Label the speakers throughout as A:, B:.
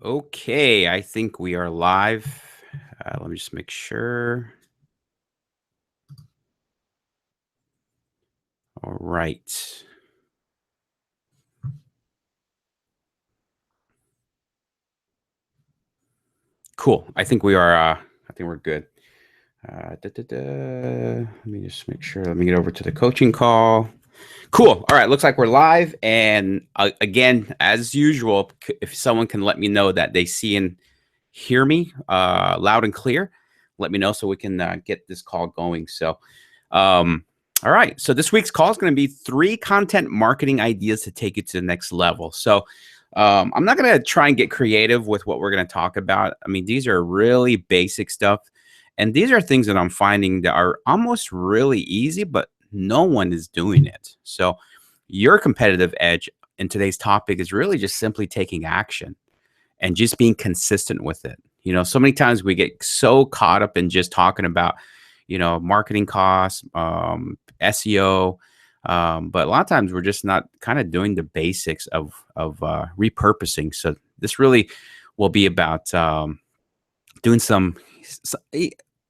A: Okay, I think we are live. Let me just make sure. All right. Cool. I think we are. I think we're good. Let me just make sure. Let me get over to the coaching call. Cool. All right. Looks like we're live. And again, as usual, if someone can let me know that they see and hear me loud and clear, let me know so we can get this call going. Um, all right. So this week's call is going to be 3 content marketing ideas to take you to the next level. I'm not going to try and get creative with what we're going to talk about. I mean, these are really basic stuff. And these are things that I'm finding that are almost really easy, but no one is doing it. So your competitive edge in today's topic is really just simply taking action and just being consistent with it. So many times we get so caught up in just talking about, marketing costs, SEO, but a lot of times we're just not kind of doing the basics of repurposing. So this really will be about doing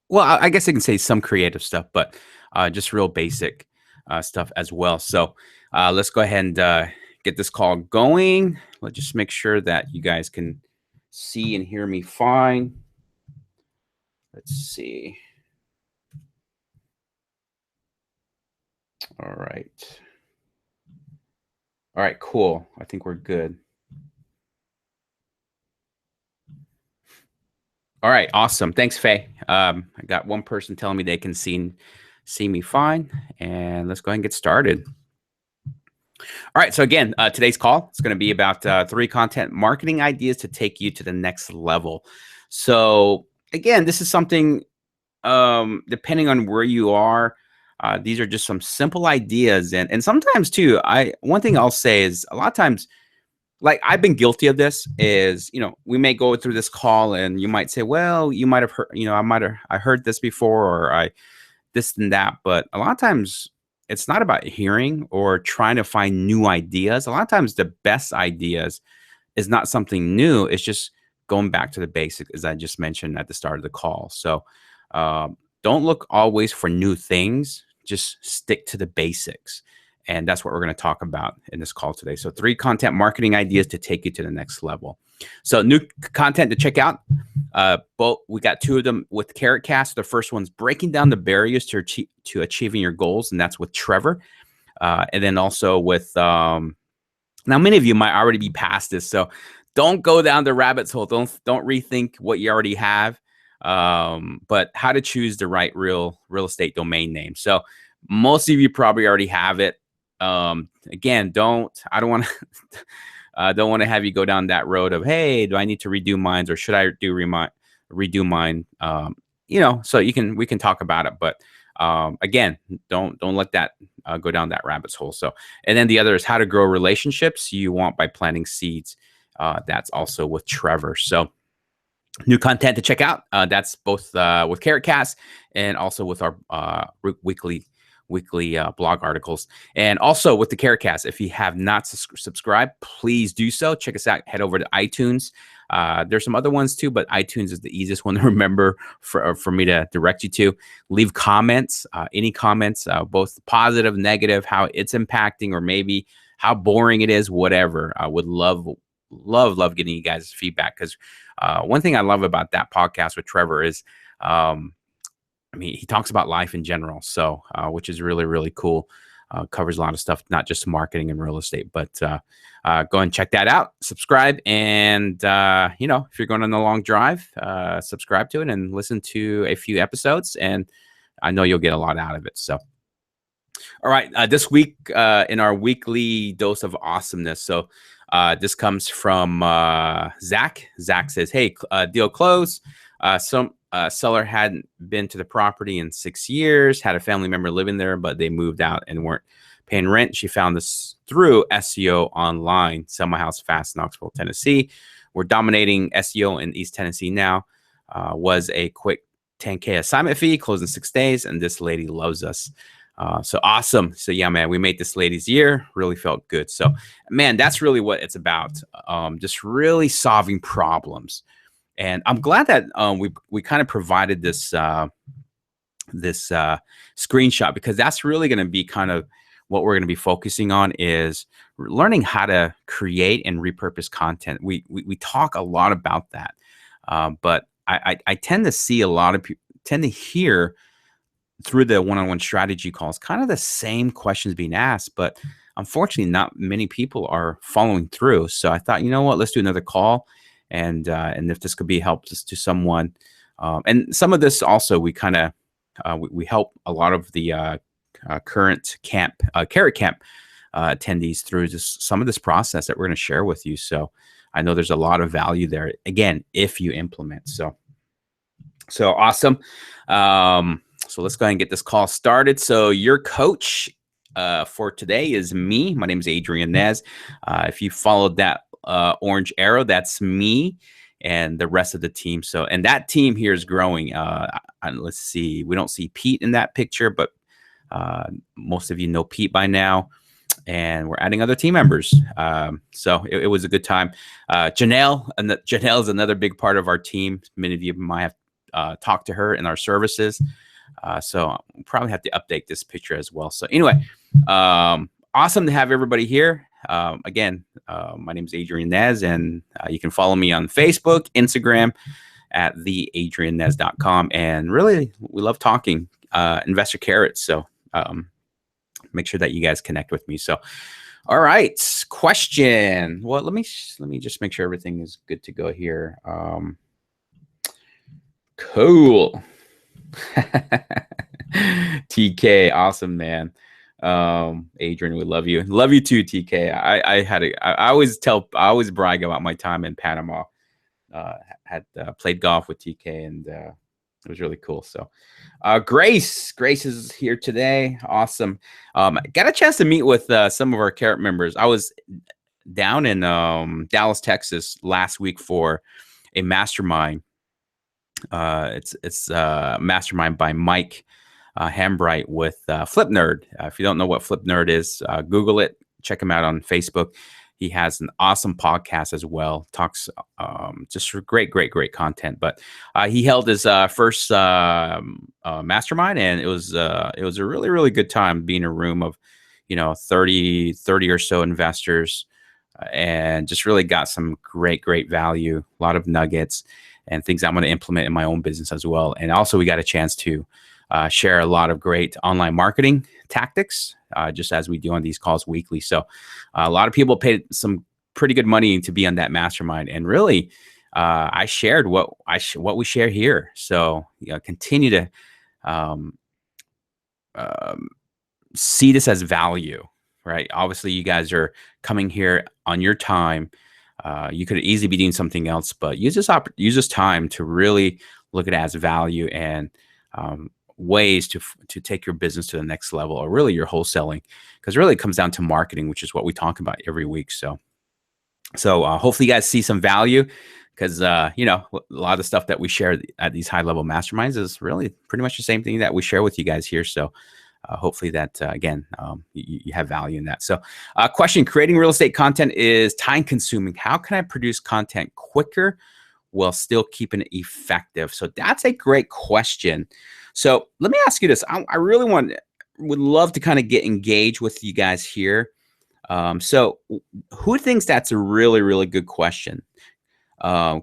A: well, I guess I can say some creative stuff, but just real basic stuff as well. So let's go ahead and get this call going. Let's just make sure that you guys can see and hear me fine. Let's see. All right. All right, cool. I think we're good. All right, awesome. Thanks, Faye. I got one person telling me they can see me fine, and let's go ahead and get started. All right. So again, today's call is going to be about 3 content marketing ideas to take you to the next level. So again, this is something depending on where you are. These are just some simple ideas, and sometimes too. One thing I'll say is a lot of times, like I've been guilty of this. Is we may go through this call, and you might say, "Well, you might have heard, I heard this before, or I this and that." But a lot of times it's not about hearing or trying to find new ideas. A lot of times the best ideas is not something new. It's just going back to the basic, as I just mentioned at the start of the call. Don't look always for new things. Just stick to the basics. And that's what we're going to talk about in this call today. So 3 content marketing ideas to take you to the next level. So new content to check out. Both we got 2 of them with Carrot Cast. The first one's breaking down the barriers to achieving your goals, and that's with Trevor. And then also with now many of you might already be past this, so don't go down the rabbit's hole. Don't rethink what you already have. But how to choose the right real estate domain name. So most of you probably already have it. Again, I don't want to don't want to have you go down that road of, hey, do I need to redo mine, or should I redo mine? So we can talk about it, but again, don't let that go down that rabbit's hole. So, and then the other is how to grow relationships you want by planting seeds. That's also with Trevor. So new content to check out. That's both with Carrot Cast and also with our weekly blog articles, and also with the Carrot Cast. If you have not subscribed, please do so. Check us out. Head over to iTunes. There's some other ones too, but iTunes is the easiest one to remember for me to direct you to. Leave comments, any comments, both positive, negative, how it's impacting, or maybe how boring it is, whatever. I would love getting you guys' feedback, because one thing I love about that podcast with Trevor is he talks about life in general, so which is really, really cool. Covers a lot of stuff, not just marketing and real estate, but go and check that out. Subscribe, and if you're going on a long drive, subscribe to it and listen to a few episodes, and I know you'll get a lot out of it. So, all right, this week in our weekly dose of awesomeness. So this comes from Zach. Zach says, "Hey, deal closed. Some seller hadn't been to the property in 6 years, had a family member living there, but they moved out and weren't paying rent. She found this through SEO online. Sell my house fast, Knoxville, Tennessee. We're dominating SEO in East Tennessee now. Was a quick $10K assignment fee, closed in 6 days, and this lady loves us. So awesome. So yeah, man, we made this ladies' year. Really felt good. So man, that's really what it's about. Just really solving problems. And I'm glad that we kind of provided this screenshot, because that's really going to be kind of what we're going to be focusing on, is learning how to create and repurpose content. We talk a lot about that, but I tend to see a lot of people tend to hear through the one-on-one strategy calls kind of the same questions being asked, but unfortunately not many people are following through. So I thought, you know what, let's do another call, and if this could be help to someone, and some of this also we kind of we help a lot of the current Carrot Camp attendees through some of this process that we're going to share with you. So I know there's a lot of value there, again, if you implement. So awesome. So let's go ahead and get this call started. So your coach for today is me. My name is Adrian Nez. If you followed that orange arrow, that's me and the rest of the team. So, and that team here is growing. Let's see, we don't see Pete in that picture, but most of you know Pete by now, and we're adding other team members. So it was a good time. Janelle is another big part of our team. Many of you might have talked to her in our services. So we'll probably have to update this picture as well. So anyway, awesome to have everybody here. Again, my name is Adrian Nez, and you can follow me on Facebook, Instagram at theadriannez.com. And really, we love talking investor carrots. So make sure that you guys connect with me. So, all right, question. Well, let me just make sure everything is good to go here. Cool. TK, awesome, man. Adrian, we love you. Love you too, TK. I always brag about my time in Panama. Had played golf with TK, and it was really cool. So Grace is here today. Awesome. Got a chance to meet with some of our Carrot members. I was down in Dallas, Texas last week for a mastermind. It's mastermind by Mike Hambright with Flip Nerd. If you don't know what Flip Nerd is, Google it. Check him out on Facebook. He has an awesome podcast as well. Talks just great content. But he held his first mastermind, and it was a really good time being in a room of 30 or so investors, and just really got some great value, a lot of nuggets and things I'm going to implement in my own business as well. And also we got a chance to share a lot of great online marketing tactics, just as we do on these calls weekly. So a lot of people paid some pretty good money to be on that mastermind. And really, I shared what we share here. So continue to see this as value, right? Obviously, you guys are coming here on your time. You could easily be doing something else, but use this time to really look at it as value and ways to take your business to the next level, or really your wholesaling, because really it comes down to marketing, which is what we talk about every week. So hopefully you guys see some value, because a lot of the stuff that we share at these high level masterminds is really pretty much the same thing that we share with you guys here. So hopefully that, again, you have value in that. So question, creating real estate content is time consuming. How can I produce content quicker while still keeping it effective? So that's a great question. So let me ask you this. I really would love to kind of get engaged with you guys here. So who thinks that's a really good question?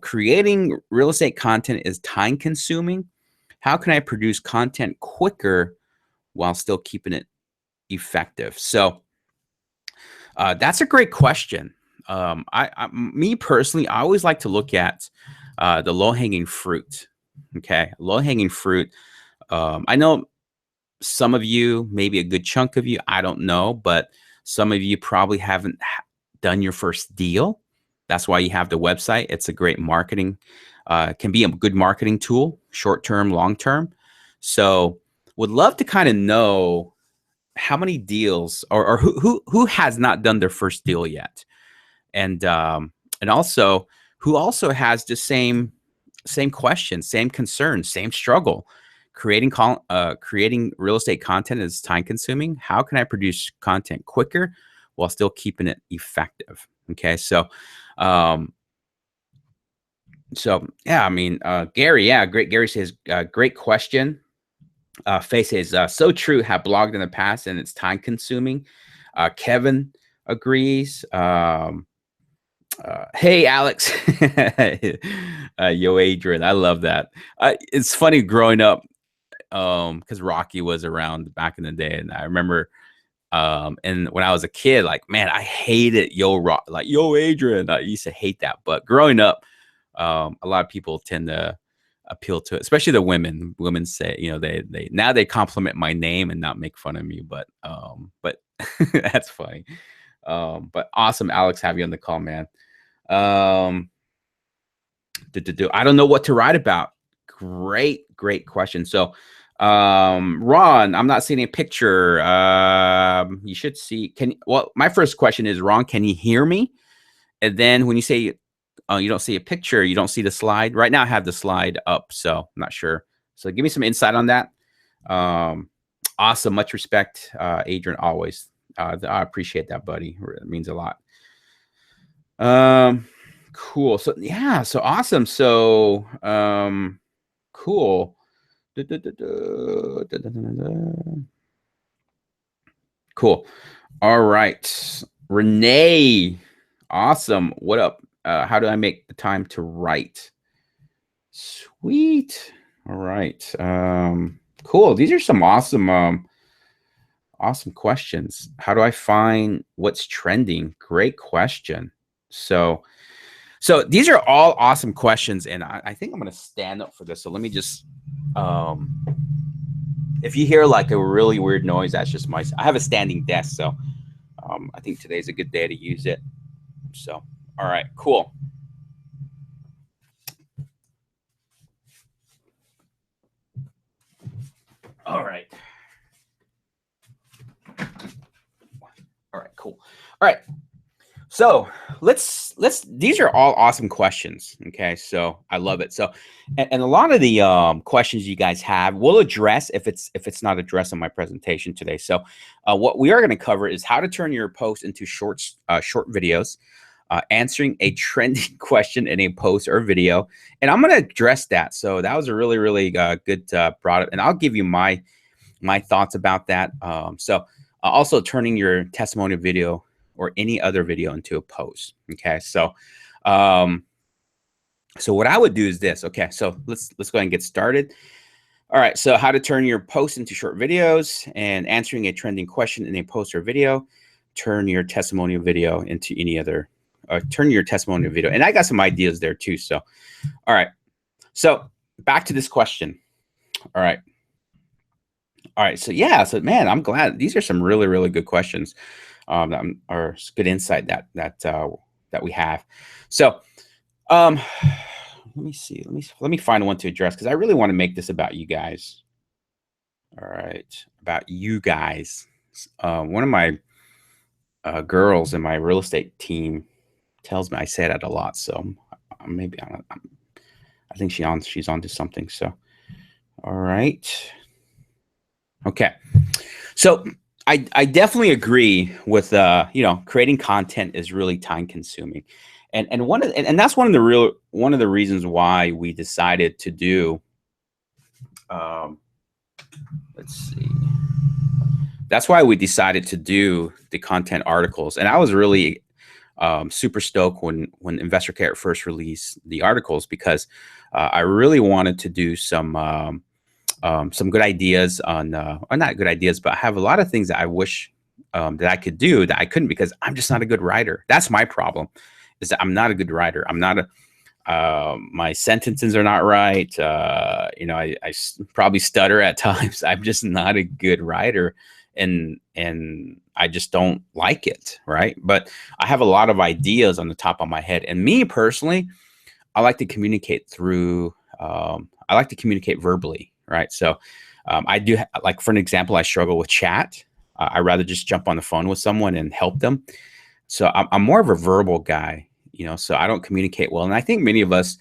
A: Creating real estate content is time consuming. How can I produce content quicker while still keeping it effective? So that's a great question. Me personally, I always like to look at the low-hanging fruit. Okay, low-hanging fruit. I know some of you, maybe a good chunk of you, I don't know, but some of you probably haven't done your first deal. That's why you have the website. It's a great marketing, can be a good marketing tool, short-term, long-term. So would love to kind of know how many deals, or who has not done their first deal yet, and also who also has the same question, same concern, same struggle. creating real estate content is time consuming. How can I produce content quicker while still keeping it effective? Okay, so yeah, I mean, Gary, yeah, great. Gary says, great question. Faye says, so true. Have blogged in the past and it's time consuming. Kevin agrees. Hey, Alex. Yo, Adrian. I love that. It's funny growing up because Rocky was around back in the day. And I remember and when I was a kid, like, man, I hated Yo, Adrian. I used to hate that. But growing up, a lot of people tend to appeal to it, especially the women. Women say, they now they compliment my name and not make fun of me. But that's funny. But awesome, Alex, have you on the call, man. I don't know what to write about. Great question. So Ron, I'm not seeing a picture. You should see. My first question is, Ron, can you hear me? And then when you say you don't see a picture, you don't see the slide. Right now I have the slide up, so I'm not sure. So give me some insight on that. Awesome. Much respect, Adrian, always. I appreciate that, buddy. It means a lot. Cool. So yeah, so awesome. So cool. Cool. All right. Renee. Awesome. What up? How do I make the time to write? Sweet. All right. Cool. These are some awesome questions. How do I find what's trending? Great question. So these are all awesome questions, and I think I'm going to stand up for this. So let me just, if you hear like a really weird noise, that's just I have a standing desk, so I think today's a good day to use it. So, all right, cool. All right. All right, cool. All right. So these are all awesome questions. Okay. So I love it. So, and a lot of the questions you guys have, we'll address if it's not addressed in my presentation today. So what we are going to cover is how to turn your post into short videos, answering a trending question in a post or video. And I'm going to address that. So that was a really, really good brought up, and I'll give you my thoughts about that. Also turning your testimonial video or any other video into a post. Okay. So what I would do is this. Okay. So let's go ahead and get started. All right. So how to turn your post into short videos and answering a trending question in a post or video, turn your testimonial video into any other, turn your testimonial video. And I got some ideas there too. So, all right. So back to this question. All right. All right. So yeah. So man, I'm glad these are some really, really good questions. Or good insight that we have. So let me see. Let me find one to address, because I really want to make this about you guys. All right, about you guys. One of my girls in my real estate team tells me I say that a lot. So maybe I think she's onto something. So all right. Okay. So I definitely agree with creating content is really time consuming, and that's one of the reasons why we decided to do. Let's see. That's why we decided to do the content articles, and I was really super stoked when Investor Carrot first released the articles, because I really wanted to do some good ideas on, or not good ideas, but I have a lot of things that I wish that I could do that I couldn't, because I'm just not a good writer. That's my problem, is that I'm not a good writer. I'm not my sentences are not right. I probably stutter at times. I'm just not a good writer, and I just don't like it. Right. But I have a lot of ideas on the top of my head. And me personally, I like to communicate through, I like to communicate verbally. Right. So I do, like, for an example, I struggle with chat. I'd rather just jump on the phone with someone and help them. So I'm more of a verbal guy, so I don't communicate well. And I think many of us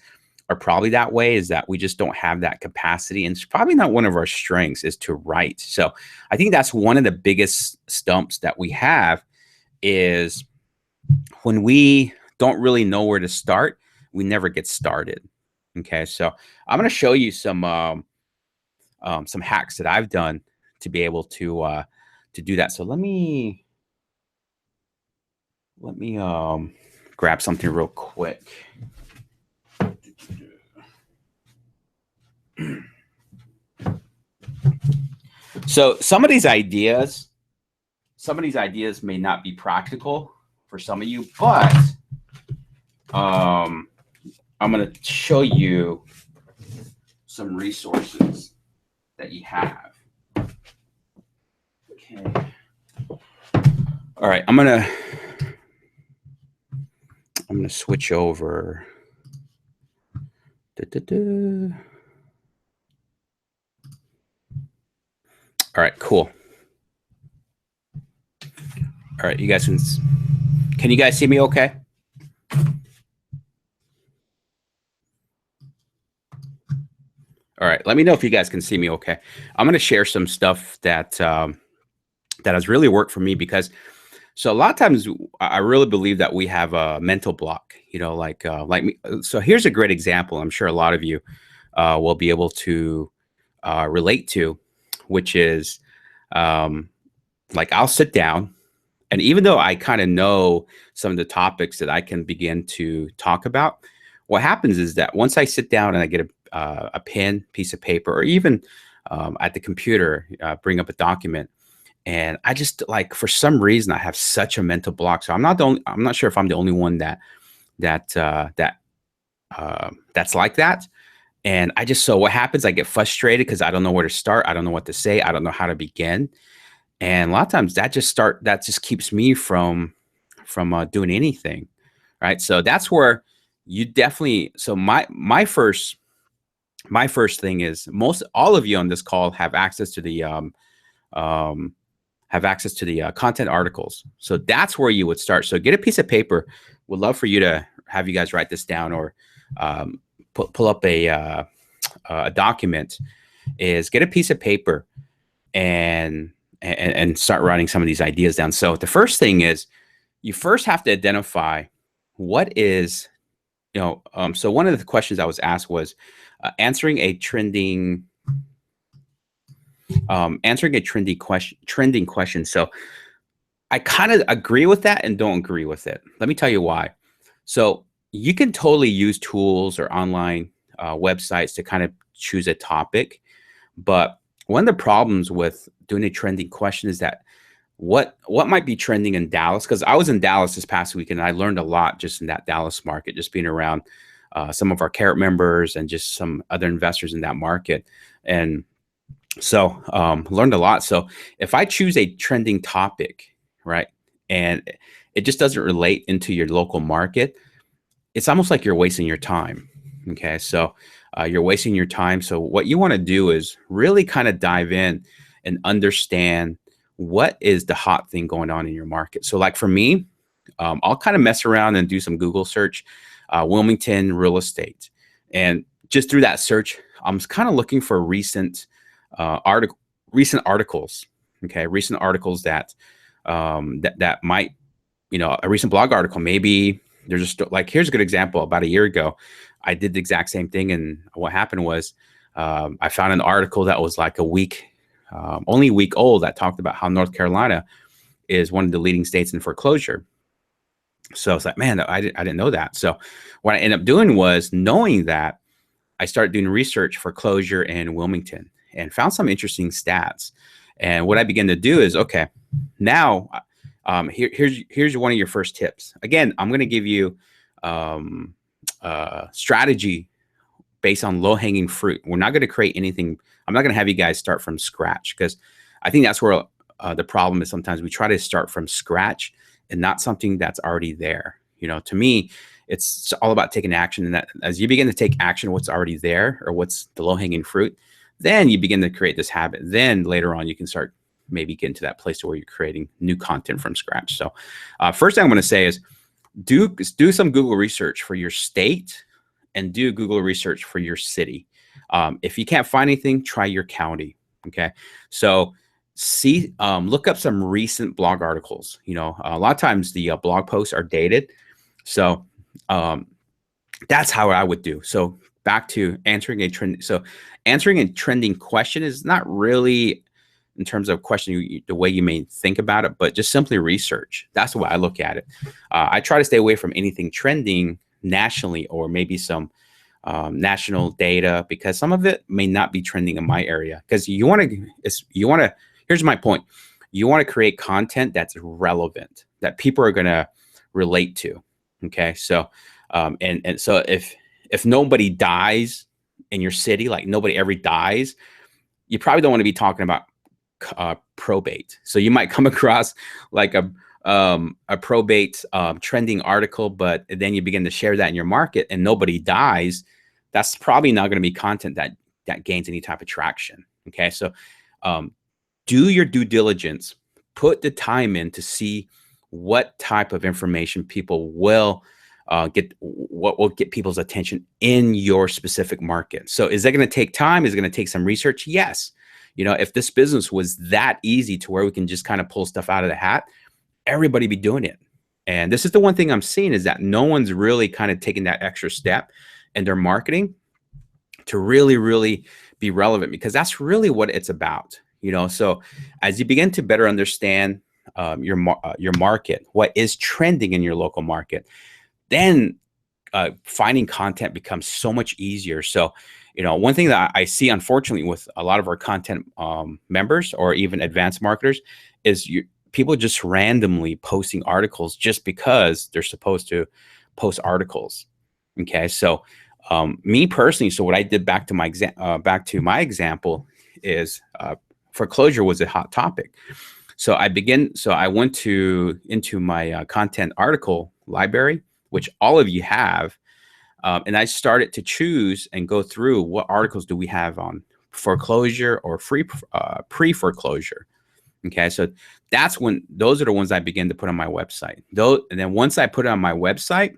A: are probably that way, is that we just don't have that capacity. And it's probably not one of our strengths is to write. So I think that's one of the biggest stumps that we have is when we don't really know where to start, we never get started. Okay. So I'm going to show you some hacks that I've done to be able to do that. So let me grab something real quick. So some of these ideas may not be practical for some of you, but I'm going to show you some resources that you have. Okay. All right, I'm gonna switch over. All right, cool. All right, you guys can you guys see me okay? All right, let me know if you guys can see me okay. I'm going to share some stuff that that has really worked for me, because so a lot of times I really believe that we have a mental block, you know, like me. So here's a great example. I'm sure a lot of you will be able to relate to, which is like I'll sit down, and even though I kind of know some of the topics that I can begin to talk about, what happens is that once I sit down and I get a pen, piece of paper, or even at the computer, bring up a document, and I just like, for some reason, I have such a mental block. So I'm not sure if I'm the only one that's like that. And so what happens, I get frustrated because I don't know where to start. I don't know what to say. I don't know how to begin. And a lot of times that just keeps me from doing anything. Right. So that's where you definitely, so my first thing is, all of you on this call have access to the content articles. So that's where you would start. So get a piece of paper. Would love for you to have you guys write this down, or pull up a document. Is get a piece of paper and start writing some of these ideas down. So the first thing is, you first have to identify what is, so one of the questions I was asked was answering a trending question. So I kind of agree with that and don't agree with it. Let me tell you why. So you can totally use tools or online websites to kind of choose a topic. But one of the problems with doing a trending question is that what might be trending in Dallas, because I was in Dallas this past week and I learned a lot just in that Dallas market, just being around some of our Carrot members and just some other investors in that market. And so learned a lot. So if I choose a trending topic, right, and it just doesn't relate into your local market, it's almost like you're wasting your time. Okay. So you're wasting your time. So what you want to do is really kind of dive in and understand what is the hot thing going on in your market. So like for me, I'll kind of mess around and do some Google search, Wilmington real estate. And just through that search, I'm kind of looking for recent articles. Okay. Recent articles that might, a recent blog article, maybe there's just like, here's a good example. About a year ago, I did the exact same thing. And what happened was I found an article that was like only a week old, that talked about how North Carolina is one of the leading states in foreclosure. So it's like, man, I didn't know that. So what I ended up doing was, knowing that, I started doing research for foreclosure in Wilmington and found some interesting stats. And what I began to do is, okay, now here's one of your first tips. Again, I'm going to give you strategy based on low-hanging fruit. We're not going to create anything. I'm not going to have you guys start from scratch, because I think that's where the problem is. Sometimes we try to start from scratch and not something that's already there. To me, it's all about taking action. And that, as you begin to take action, what's already there, or what's the low-hanging fruit, then you begin to create this habit. Then later on, you can start maybe getting to that place where you're creating new content from scratch. So first thing I'm going to say is do some Google research for your state and do Google research for your city. If you can't find anything, try your county. Okay. So look up some recent blog articles. You know, a lot of times the blog posts are dated. So that's how I would do. So back to answering a trend. So answering a trending question is not really in terms of questioning the way you may think about it, but just simply research. That's the way I look at it. I try to stay away from anything trending nationally or maybe some national data, because some of it may not be trending in my area. Because here's my point. You want to create content that's relevant, that people are going to relate to. Okay. So, and so if nobody dies in your city, like nobody ever dies, you probably don't want to be talking about probate. So you might come across like a probate trending article, but then you begin to share that in your market and nobody dies. That's probably not going to be content that gains any type of traction. Okay. So do your due diligence, put the time in to see what type of information people will what will get people's attention in your specific market. So is that going to take time? Is it going to take some research? Yes. You know, if this business was that easy to where we can just kind of pull stuff out of the hat, everybody be doing it. And this is the one thing I'm seeing, is that no one's really kind of taking that extra step in their marketing to really, really be relevant, because that's really what it's about. You know, so as you begin to better understand your market, what is trending in your local market, then finding content becomes so much easier. So, you know, one thing that I see, unfortunately, with a lot of our content members or even advanced marketers is people just randomly posting articles just because they're supposed to post articles. Okay, so me personally, so what I did back to my example is foreclosure was a hot topic. So I went into my content article library, which all of you have. And I started to choose and go through what articles do we have on foreclosure or pre-foreclosure. Okay, so those are the ones I begin to put on my website. And then once I put it on my website,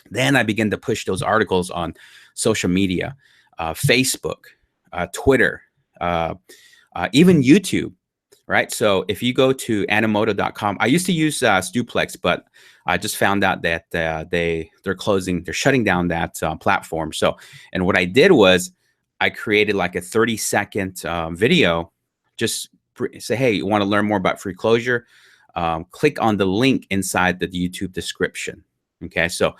A: then I begin to push those articles on social media, Facebook, Twitter, even YouTube. Right. So if you go to Animoto.com, I used to use Stuplex, but I just found out that they're shutting down that platform. So, and what I did was I created like a 30-second video. Just say, hey, you want to learn more about foreclosure? Click on the link inside the YouTube description. Okay. So,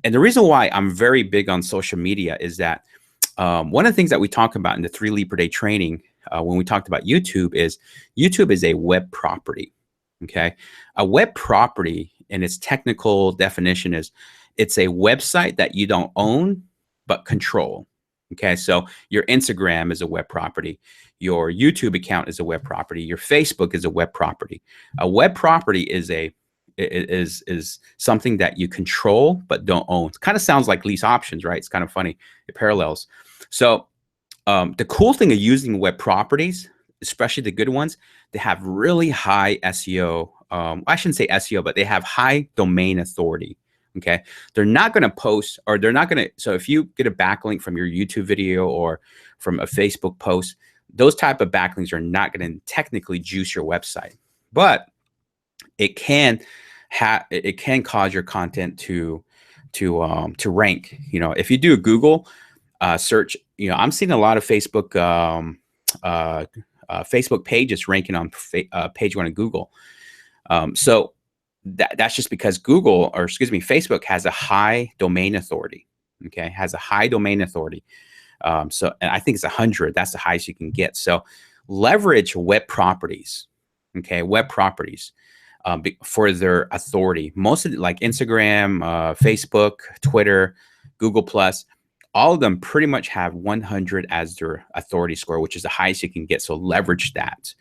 A: and the reason why I'm very big on social media is that one of the things that we talk about in the 3 lead per day training, when we talked about YouTube is a web property. Okay. A web property, in its technical definition, is it's a website that you don't own, but control. Okay. So your Instagram is a web property. Your YouTube account is a web property. Your Facebook is a web property. A web property is something that you control, but don't own. It kind of sounds like lease options, right? It's kind of funny. It parallels. So the cool thing of using web properties, especially the good ones, they have really high SEO. I shouldn't say SEO, but they have high domain authority. Okay. They're not going to post, or they're not going to. So if you get a backlink from your YouTube video or from a Facebook post, those type of backlinks are not going to technically juice your website, but it can cause your content to rank. You know, if you do a Google search, you know, I'm seeing a lot of Facebook Facebook pages ranking on page 1 of Google. So that's just because Facebook has a high domain authority. Okay, has a high domain authority. So, and I think it's 100. That's the highest you can get. So leverage web properties. Okay, web properties for their authority. Most of like Instagram, Facebook, Twitter, Google Plus, all of them pretty much have 100 as their authority score, which is the highest you can get. So leverage that,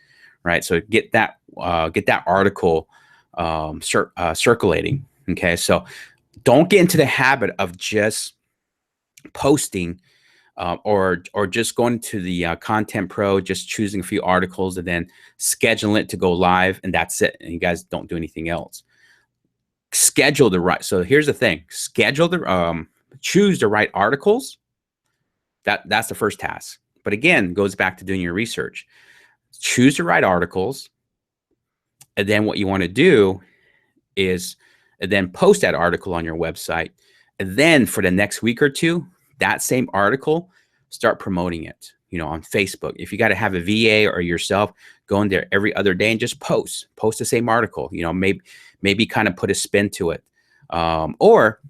A: right? So get that article circulating. Okay, so don't get into the habit of just posting or just going to the Content Pro, just choosing a few articles and then scheduling it to go live, and that's it. And you guys don't do anything else. Schedule the right. So here's the thing: schedule the choose the right articles. That's the first task. But again, goes back to doing your research. Choose the right articles. And then what you want to do is then post that article on your website. And then for the next week or two, that same article, start promoting it, on Facebook. If you got to have a VA or yourself, go in there every other day and just post the same article, maybe kind of put a spin to it. Or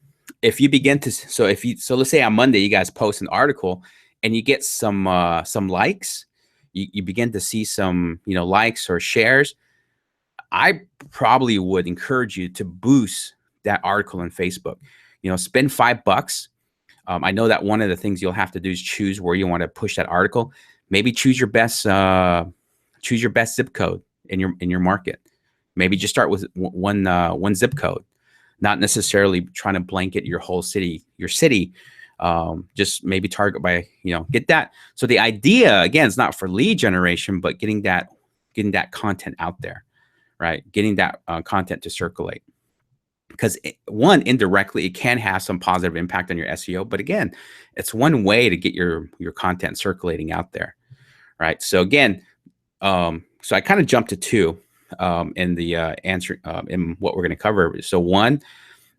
A: if you begin to, so let's say on Monday, you guys post an article and you get some likes, you begin to see some, likes or shares. I probably would encourage you to boost that article on Facebook. Spend $5. I know that one of the things you'll have to do is choose where you want to push that article. Maybe choose your best zip code in your market. Maybe just start with one zip code, not necessarily trying to blanket your whole city, just maybe target by, get that. So the idea, again, is not for lead generation, but getting that content out there, right? Getting that content to circulate. Because indirectly, it can have some positive impact on your SEO. But again, it's one way to get your content circulating out there, right? So again, so I kind of jumped to two in the answer in what we're going to cover. So one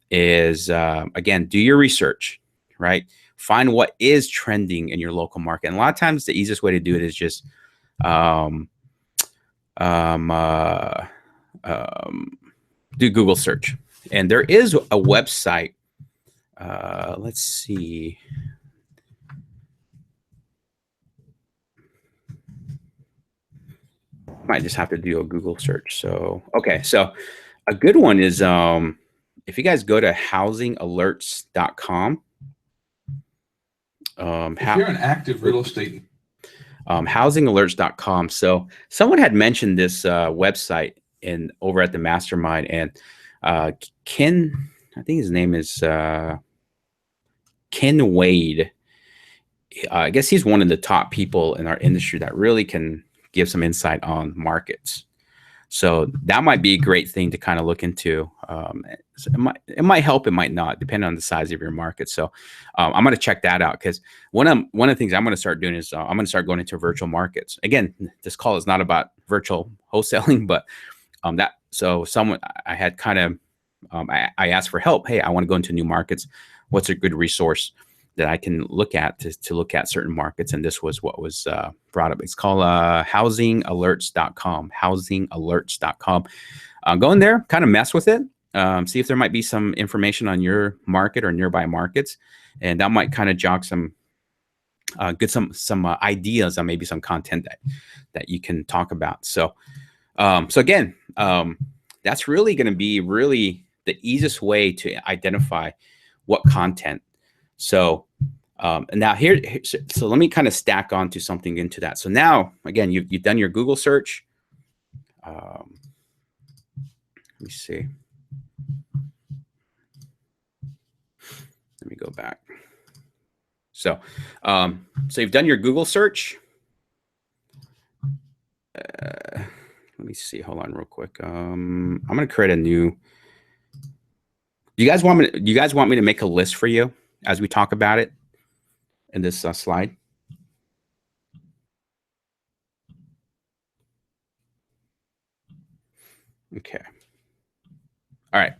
A: is, again, do your research, right? Find what is trending in your local market. And a lot of times the easiest way to do it is just do Google search. And there is a website. Let's see. Might just have to do a Google search. So, okay. So a good one is if you guys go to housingalerts.com.
B: If you're an active real estate.
A: Housingalerts.com. So someone had mentioned this website over at the mastermind, and Ken, I think his name is Ken Wade. I guess he's one of the top people in our industry that really can give some insight on markets. So that might be a great thing to kind of look into. So it might help, it might not, depending on the size of your market. So I'm going to check that out, because one of the things I'm going to start doing is I'm going to start going into virtual markets. Again, this call is not about virtual wholesaling, but so someone I had kind of I asked for help. Hey, I want to go into new markets. What's a good resource that I can look at to look at certain markets? And this was what was brought up. It's called housingalerts.com. Housingalerts.com. Go in there, kind of mess with it. See if there might be some information on your market or nearby markets, and that might kind of jog some ideas on maybe some content that you can talk about. So again, that's really going to be the easiest way to identify what content. So and now so let me kind of stack onto something into that. So now, again, you've done your Google search. Let me see. Let me go back. So you've done your Google search. Let me see. Hold on real quick. I'm going to create a new. Do you guys want me to make a list for you as we talk about it in this slide? Okay. All right.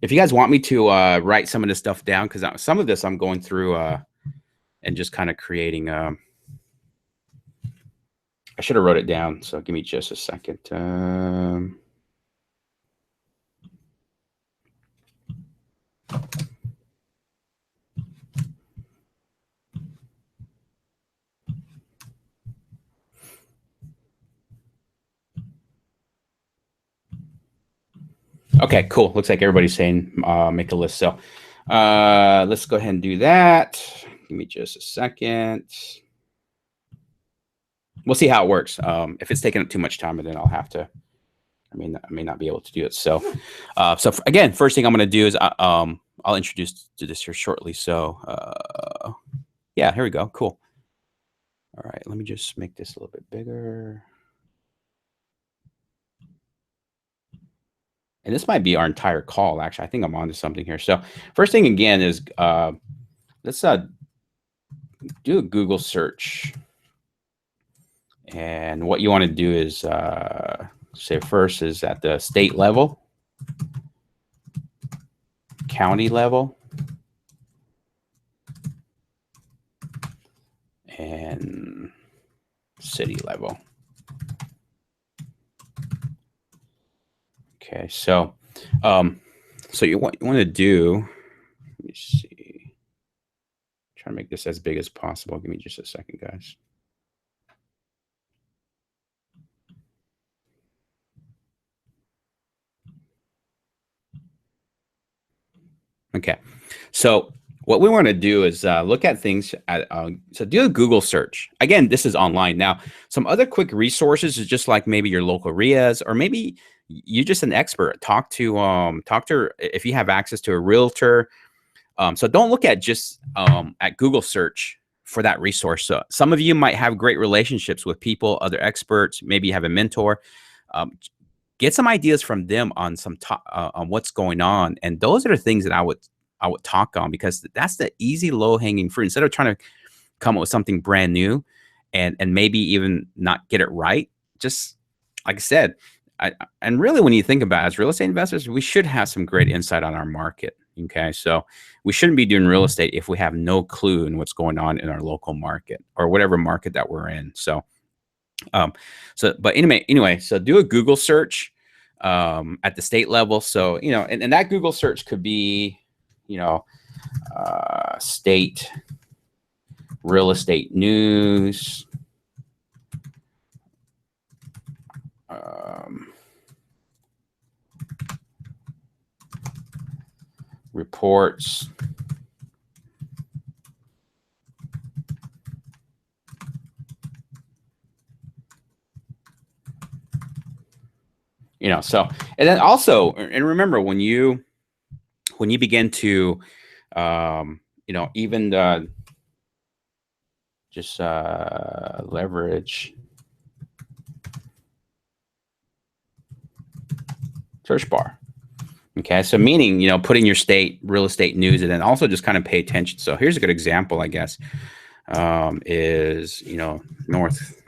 A: If you guys want me to write some of this stuff down, because some of this I'm going through and just kind of creating. I should have wrote it down. So give me just a second. Okay, cool. Looks like everybody's saying make a list. So let's go ahead and do that. Give me just a second. We'll see how it works. If it's taking up too much time, then I'll have to. I may not be able to do it. So, again, first thing I'm going to do is I'll introduce to this here shortly. So, yeah, here we go. Cool. All right, let me just make this a little bit bigger. and this might be our entire call. Actually, I think I'm onto something here. So first thing again is let's do a Google search. And what you want to do is say first is at the state level, county level, and city level. Okay, so so you want to do, let me see, try to make this as big as possible. Give me just a second, guys. Okay, so what we want to do is look at things at, so do a Google search. Again, this is online. Now, some other quick resources is just like maybe your local RIAs, or maybe you're just an expert. Talk to if you have access to a realtor. So don't look at just at Google search for that resource. So some of you might have great relationships with people, other experts. Maybe you have a mentor. Get some ideas from them on some on what's going on, and those are the things that I would talk on, because that's the easy low hanging fruit. Instead of trying to come up with something brand new and maybe even not get it right, just like I said, and really when you think about it, as real estate investors, we should have some great insight on our market. Okay, so we shouldn't be doing real estate if we have no clue in what's going on in our local market or whatever market that we're in. So but anyway, so do a Google search at the state level. So, you know, and that Google search could be, you know, state real estate news, reports, you know, so, and then also, and remember when you begin to, you know, even just leverage search bar. Okay, so meaning, you know, putting your state real estate news, and then also just kind of pay attention. So here's a good example, I guess, is, you know, North.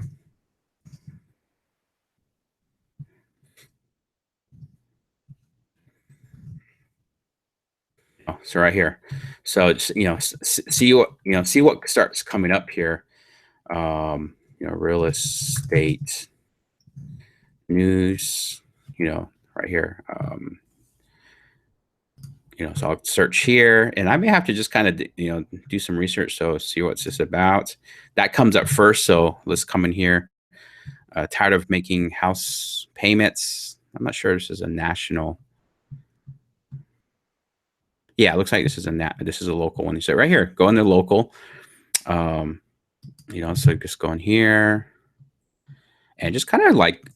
A: Oh, so right here. So it's, you know, see what starts coming up here. You know, real estate news, you know, right here. You know, so I'll search here, and I may have to just kind of, you know, do some research. So see what's this about. That comes up first. So let's come in here. Tired of making house payments. I'm not sure this is a national. Yeah, it looks like this is a local one. So right here, go in the local. You know, so just go in here and just kind of like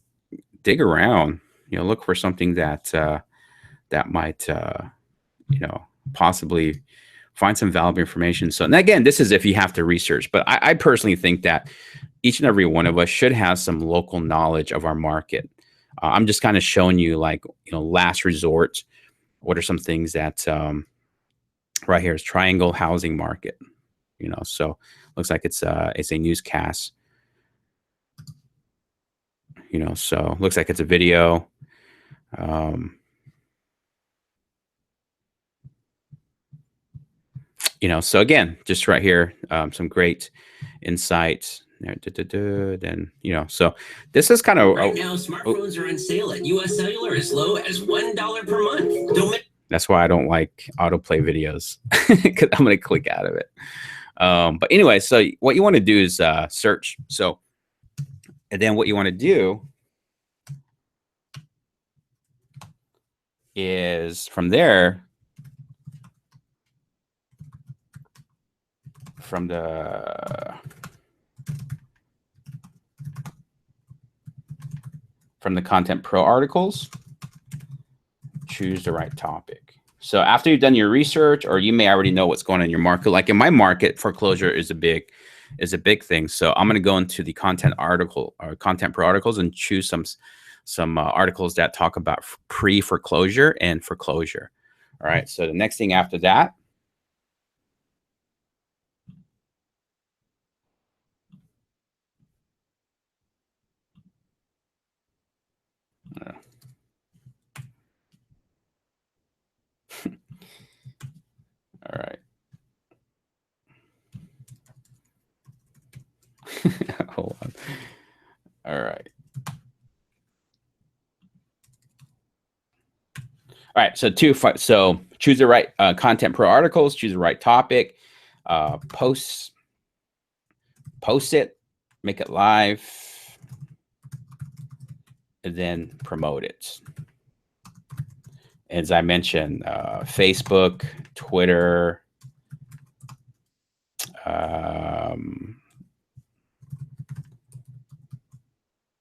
A: dig around. You know, look for something that that might you know, possibly find some valuable information. So, and again, this is if you have to research, but I personally think that each and every one of us should have some local knowledge of our market. I'm just kind of showing you, like, you know, last resort. What are some things that right here is Triangle Housing Market, you know, so looks like it's a newscast, you know, so looks like it's a video. You know, so again, just right here, some great insights. Then, you know, so this is kind of
C: right now. Smartphones are on sale at US Cellular as low as $1 per month.
A: That's why I don't like autoplay videos, because I'm going to click out of it. But anyway, so what you want to do is search. So, and then what you want to do is from there, from the Content Pro articles, choose the right topic. So after you've done your research, or you may already know what's going on in your market. Like in my market, foreclosure is a big thing. So I'm going to go into the Content Pro articles and choose articles that talk about pre-foreclosure and foreclosure. All right. So the next thing after that. All right. Hold on. All right. All right. So choose the right content per articles, choose the right topic, post it, make it live, and then promote it. As I mentioned, Facebook, Twitter,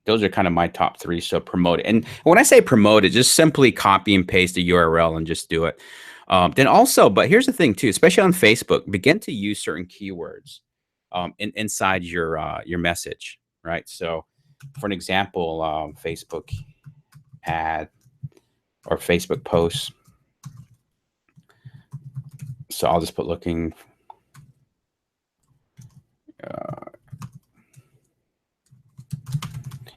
A: those are kind of my top 3. So promote it. And when I say promote it, just simply copy and paste the URL and just do it. Then also, but here's the thing too, especially on Facebook, begin to use certain keywords inside your message, right? So for an example, Facebook ad or Facebook posts. So I'll just put looking.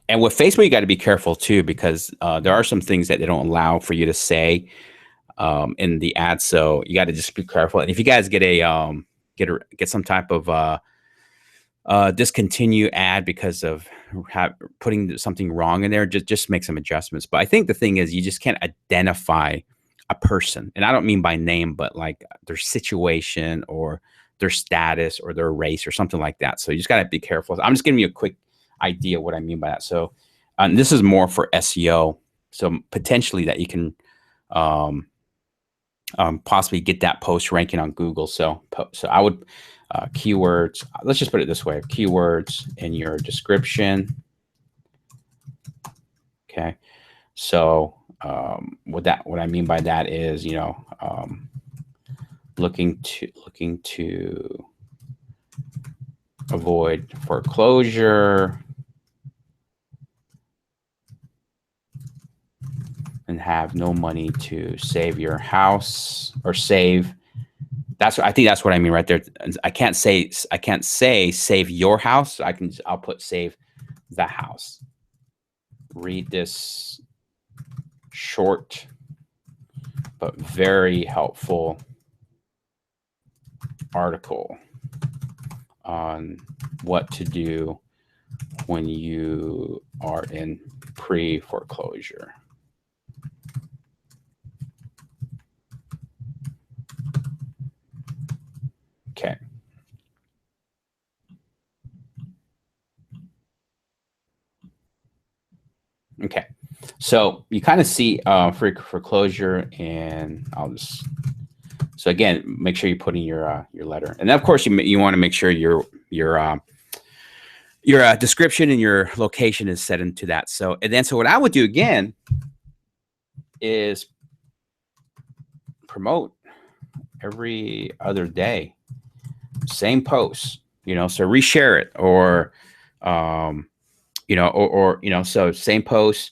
A: And with Facebook, you got to be careful too, because there are some things that they don't allow for you to say in the ad. So you got to just be careful. And if you guys get get some type of discontinue ad because of putting something wrong in there, just make some adjustments. But I think the thing is, you just can't identify a person, and I don't mean by name, but like their situation or their status or their race or something like that. So you just got to be careful. I'm just giving you a quick idea what I mean by that. So this is more for SEO. So potentially that you can possibly get that post ranking on Google. So I would keywords. Let's just put it this way: keywords in your description. Okay. So what I mean by that is, looking to avoid foreclosure and have no money to save your house or save. I think that's what I mean right there. I can't say save your house. I'll put save the house. Read this short but very helpful article on what to do when you are in pre-foreclosure. Okay. Okay. So you kind of see foreclosure, and so again, make sure you put in your letter, and then of course you want to make sure your description and your location is set into that. So what I would do again is promote every other day, same post, so reshare it or so same post.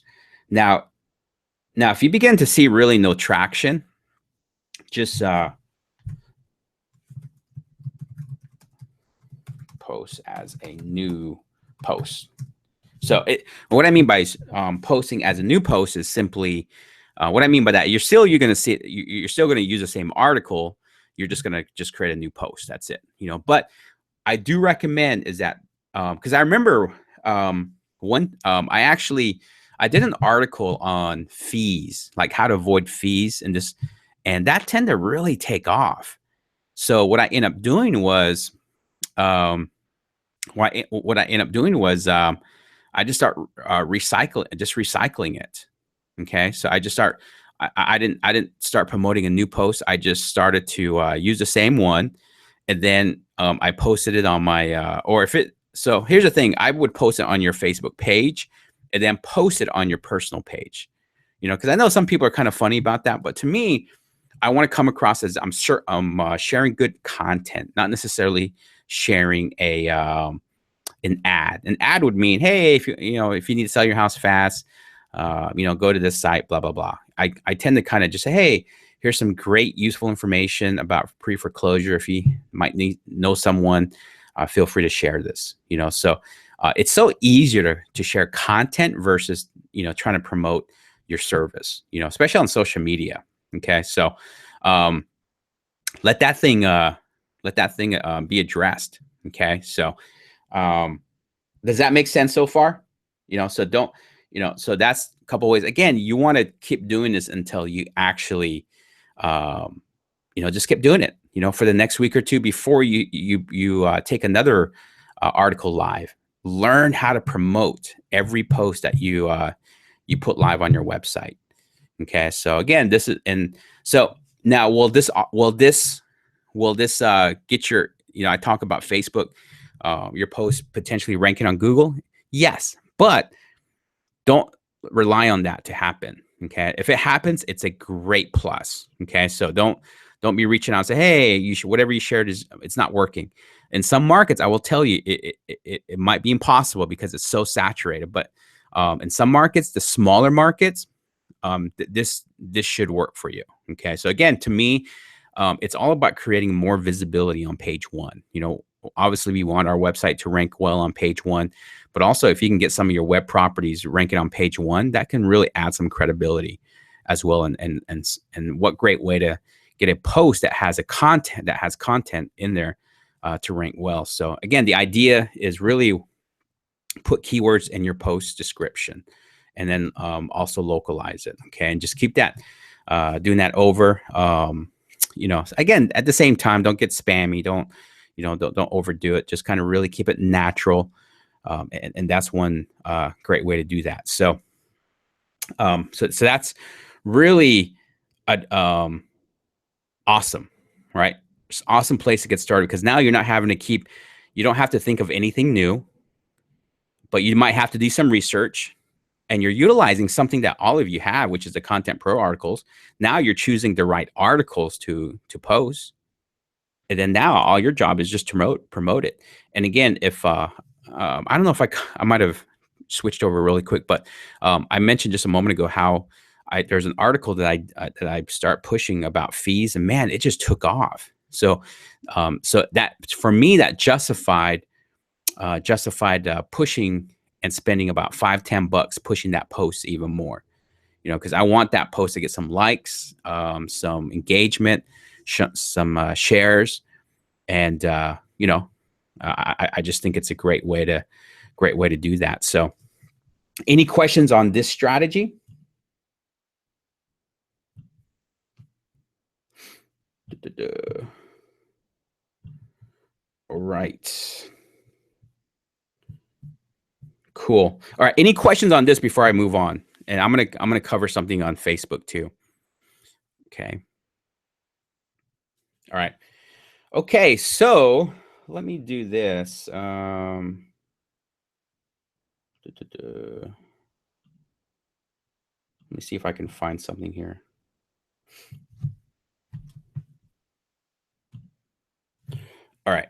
A: Now if you begin to see really no traction, just post as a new post. So what I mean by posting as a new post is simply what I mean by that. You're still going to use the same article. You're just going to create a new post. That's it. But I do recommend is that because I remember I did an article on fees, like how to avoid fees, and that tended to really take off. So what I ended up doing was, I just start recycling it. Okay, so I didn't start promoting a new post. I just started to use the same one, and then I posted it on my So here's the thing: I would post it on your Facebook page, and then post it on your personal page. Because I know some people are kind of funny about that, but to me, I want to come across as I'm sharing good content, not necessarily sharing an ad. An ad would mean, hey, if you need to sell your house fast, Go to this site, blah, blah, blah. I tend to kind of just say, hey, here's some great useful information about pre-foreclosure. If you might know someone, feel free to share this, so it's so easier to share content versus, trying to promote your service, especially on social media. Okay. So, let that thing be addressed. Okay. So, does that make sense so far? So don't, so that's a couple ways. Again, you want to keep doing this until you actually, just keep doing it, for the next week or two before you take another article live. Learn how to promote every post that you put live on your website. Okay. So again, this is, and so now will this get your, I talk about Facebook, your post potentially ranking on Google. Yes, but don't rely on that to happen. Okay. If it happens, it's a great plus. Okay. So don't be reaching out and say, hey, you should, whatever you shared it's not working. In some markets, I will tell you, it might be impossible because it's so saturated, but in some markets, the smaller markets, this should work for you. Okay. So again, to me, it's all about creating more visibility on page one. Obviously we want our website to rank well on page one, but also if you can get some of your web properties ranking on page one, that can really add some credibility as well. And what great way to get a post that has content in there to rank well. So again, the idea is really put keywords in your post description and then also localize it. Okay. And just keep that, doing that over, again, at the same time, don't get spammy. Don't overdo it. Just kind of really keep it natural. And that's one great way to do that. So, so that's really awesome, right? It's an awesome place to get started because now you're not having to you don't have to think of anything new, but you might have to do some research and you're utilizing something that all of you have, which is the Content Pro articles. Now you're choosing the right articles to post. And then now all your job is just to promote it. And again, if I don't know if I might have switched over really quick, but I mentioned just a moment ago how there's an article that I start pushing about fees, and man, it just took off. So so that for me, that justified pushing and spending about $5-10 pushing that post even more, because I want that post to get some likes, some engagement, some shares, and I just think it's a great way to do that. So, any questions on this strategy? All right. Cool. All right. Any questions on this before I move on? And I'm gonna cover something on Facebook too. Okay. All right. Okay. So let me do this. Let me see if I can find something here. All right.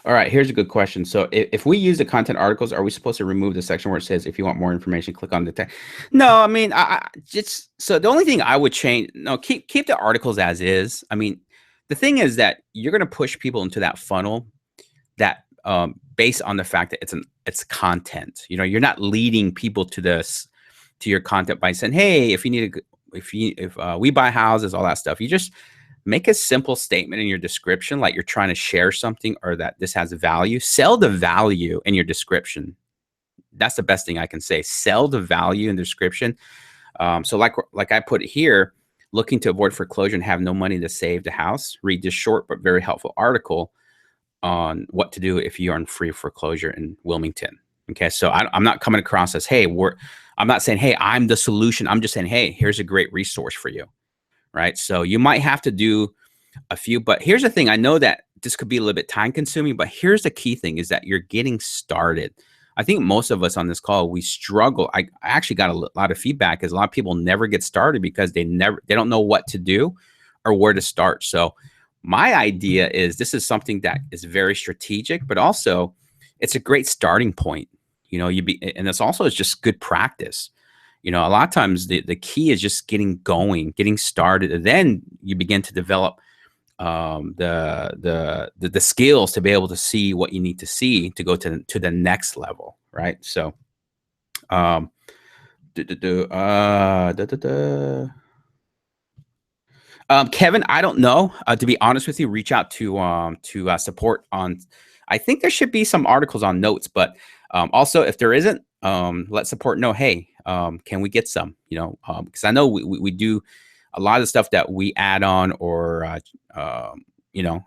A: All right, here's a good question. So if we use the content articles, are we supposed to remove the section where it says, if you want more information, click on the text? No, I mean, I just, so the only thing I would change, no, keep the articles as is. I mean, the thing is that you're going to push people into that funnel that based on the fact that it's content. You're not leading people to your content by saying, hey, if we buy houses, all that stuff, you just make a simple statement in your description, like you're trying to share something or that this has value. Sell the value in your description. That's the best thing I can say. Sell the value in the description. So like I put here, looking to avoid foreclosure and have no money to save the house, read this short but very helpful article on what to do if you are in free foreclosure in Wilmington. Okay, so I'm not coming across as, hey, I'm not saying, hey, I'm the solution. I'm just saying, hey, here's a great resource for you. Right. So you might have to do a few, but here's the thing. I know that this could be a little bit time consuming, but here's the key thing is that you're getting started. I think most of us on this call, we struggle. I actually got a lot of feedback as a lot of people never get started because they don't know what to do or where to start. So my idea is this is something that is very strategic, but also it's a great starting point. And it's also it's just good practice. A lot of times the key is just getting going, getting started, and then you begin to develop the skills to be able to see what you need to see to go to the next level, right? So, Kevin, I don't know. To be honest with you, reach out to support on. I think there should be some articles on notes, but also if there isn't, let support know. Hey, can we get some? Because I know we do a lot of the stuff that we add on, or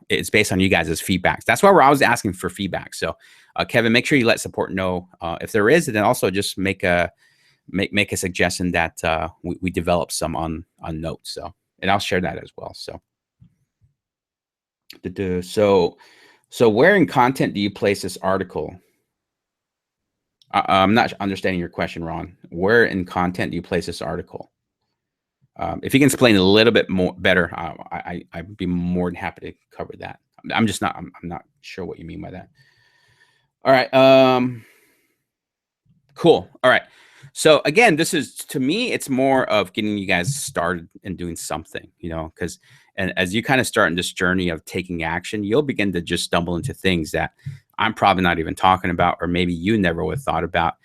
A: it's based on you guys' feedback. That's why we're always asking for feedback. So, Kevin, make sure you let support know if there is, and then also just make a suggestion that we develop some on notes. So. And I'll share that as well. So where in content do you place this article? I'm not understanding your question, Ron. Where in content do you place this article? If you can explain a little bit more better, I'd be more than happy to cover that. I'm not sure what you mean by that. All right. Cool. All right. So again, this is, to me, it's more of getting you guys started and doing something, and as you kind of start in this journey of taking action, you'll begin to just stumble into things that I'm probably not even talking about, or maybe you never would have thought about.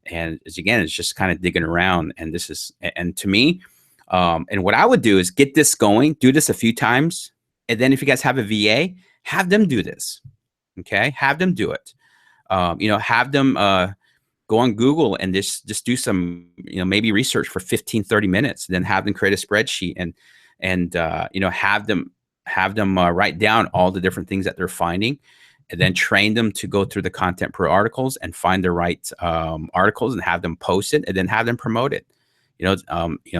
A: And it's just kind of digging around. And to me, and what I would do is get this going, do this a few times. And then if you guys have a VA, have them do this. Okay. Have them do it. Have them, go on Google and just do some, maybe research for 15, 30 minutes, then have them create a spreadsheet and have them write down all the different things that they're finding, and then train them to go through the Content Pro articles and find the right articles and have them post it and then have them promote it.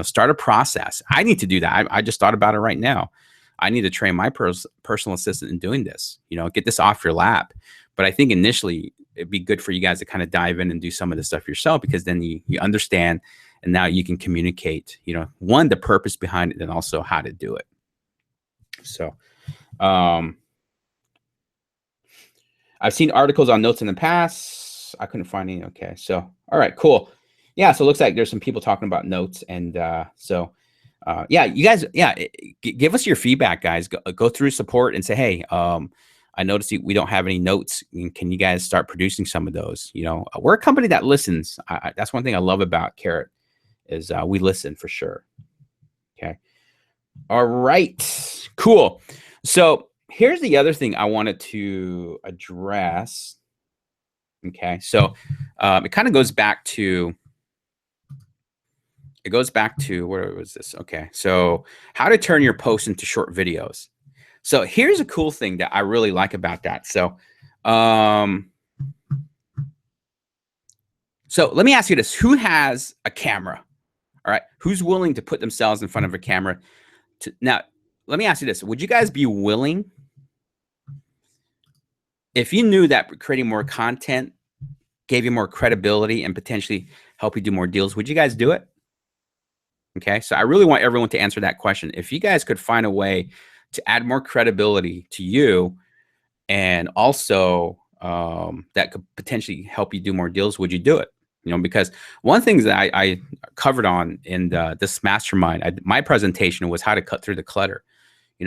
A: Start a process. I need to do that. I just thought about it right now. I need to train my personal assistant in doing this, get this off your lap. But I think initially it'd be good for you guys to kind of dive in and do some of this stuff yourself, because then you understand, and now you can communicate, one, the purpose behind it, and also how to do it. So, I've seen articles on notes in the past. I couldn't find any. Okay. So, all right, cool. Yeah. So it looks like there's some people talking about notes, and yeah, you guys, give us your feedback, guys. Go through support and say, hey, I noticed we don't have any notes. Can you guys start producing some of those? We're a company that listens. That's one thing I love about Carrot is we listen for sure. Okay. All right. Cool. So here's the other thing I wanted to address. Okay. So it kind of goes back to, where was this? Okay. So how to turn your posts into short videos. So here's a cool thing that I really like about that. So, so let me ask you this. Who has a camera? All right. Who's willing to put themselves in front of a camera? Now, let me ask you this. Would you guys be willing, if you knew that creating more content gave you more credibility and potentially help you do more deals, would you guys do it? Okay. So I really want everyone to answer that question. If you guys could find a way to add more credibility to you, and also that could potentially help you do more deals, would you do it? Because one thing that I covered on in this mastermind, my presentation was how to cut through the clutter.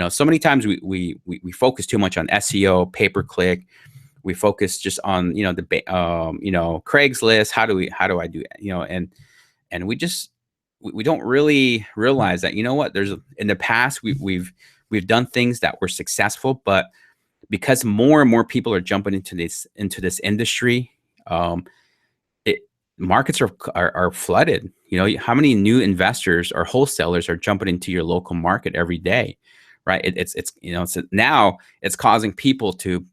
A: So many times we focus too much on SEO, pay-per-click. We focus just on Craigslist. How do I do it? And we don't really realize that, there's, in the past we've done things that were successful, but because more and more people are jumping into this industry, markets are flooded. How many new investors or wholesalers are jumping into your local market every day, right? Now it's causing people to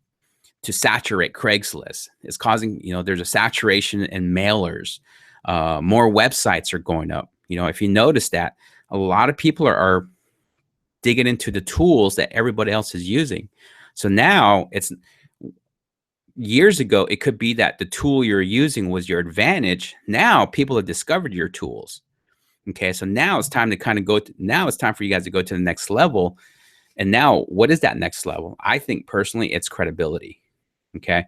A: saturate Craigslist. It's causing, there's a saturation in mailers. More websites are going up. If you notice that a lot of people are digging into the tools that everybody else is using. So now years ago, it could be that the tool you're using was your advantage. Now people have discovered your tools. Okay. So now it's time to kind of now it's time for you guys to go to the next level And now, what is that next level? I think personally, it's credibility. Okay,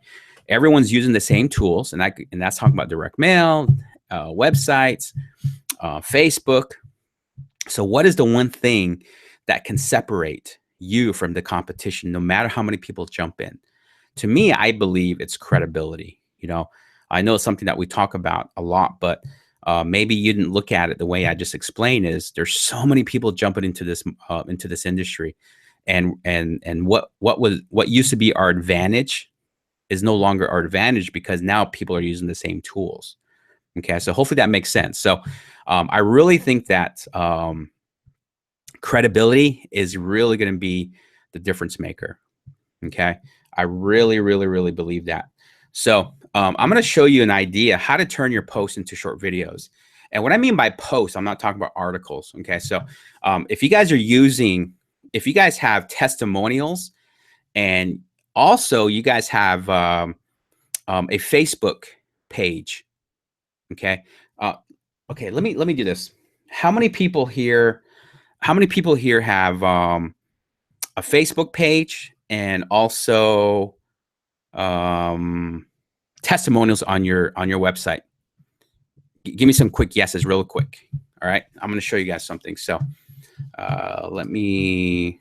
A: everyone's using the same tools, and that's talking about direct mail, websites, Facebook. So, what is the one thing that can separate you from the competition, no matter how many people jump in? To me, I believe it's credibility. I know it's something that we talk about a lot, but maybe you didn't look at it the way I just explained. Is there's so many people jumping into this industry, and what used to be our advantage is no longer our advantage because now people are using the same tools. Okay, so hopefully that makes sense. So I really think that credibility is really going to be the difference maker. Okay, I really, really, really believe that. So I'm going to show you an idea how to turn your posts into short videos. And what I mean by posts, I'm not talking about articles. Okay, so if you guys have testimonials, and also you guys have a Facebook page. Okay. Okay. Let me do this. How many people here have a Facebook page and also testimonials on your website? Give me some quick yeses, real quick. All right. I'm going to show you guys something. So let me.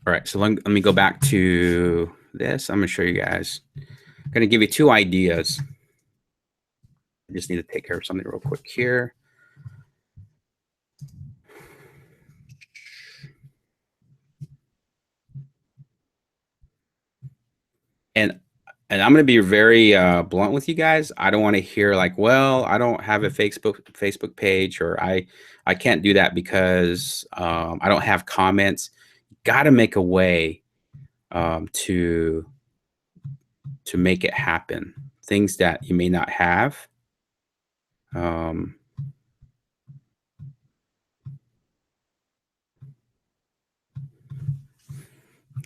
A: All right. So let me go back to this. I'm going to show you guys. I'm going to give you two ideas. I just need to take care of something real quick here. And I'm going to be very blunt with you guys. I don't want to hear like, well, I don't have a Facebook page, or I can't do that because I don't have comments. Got to make a way to make it happen. Things that you may not have.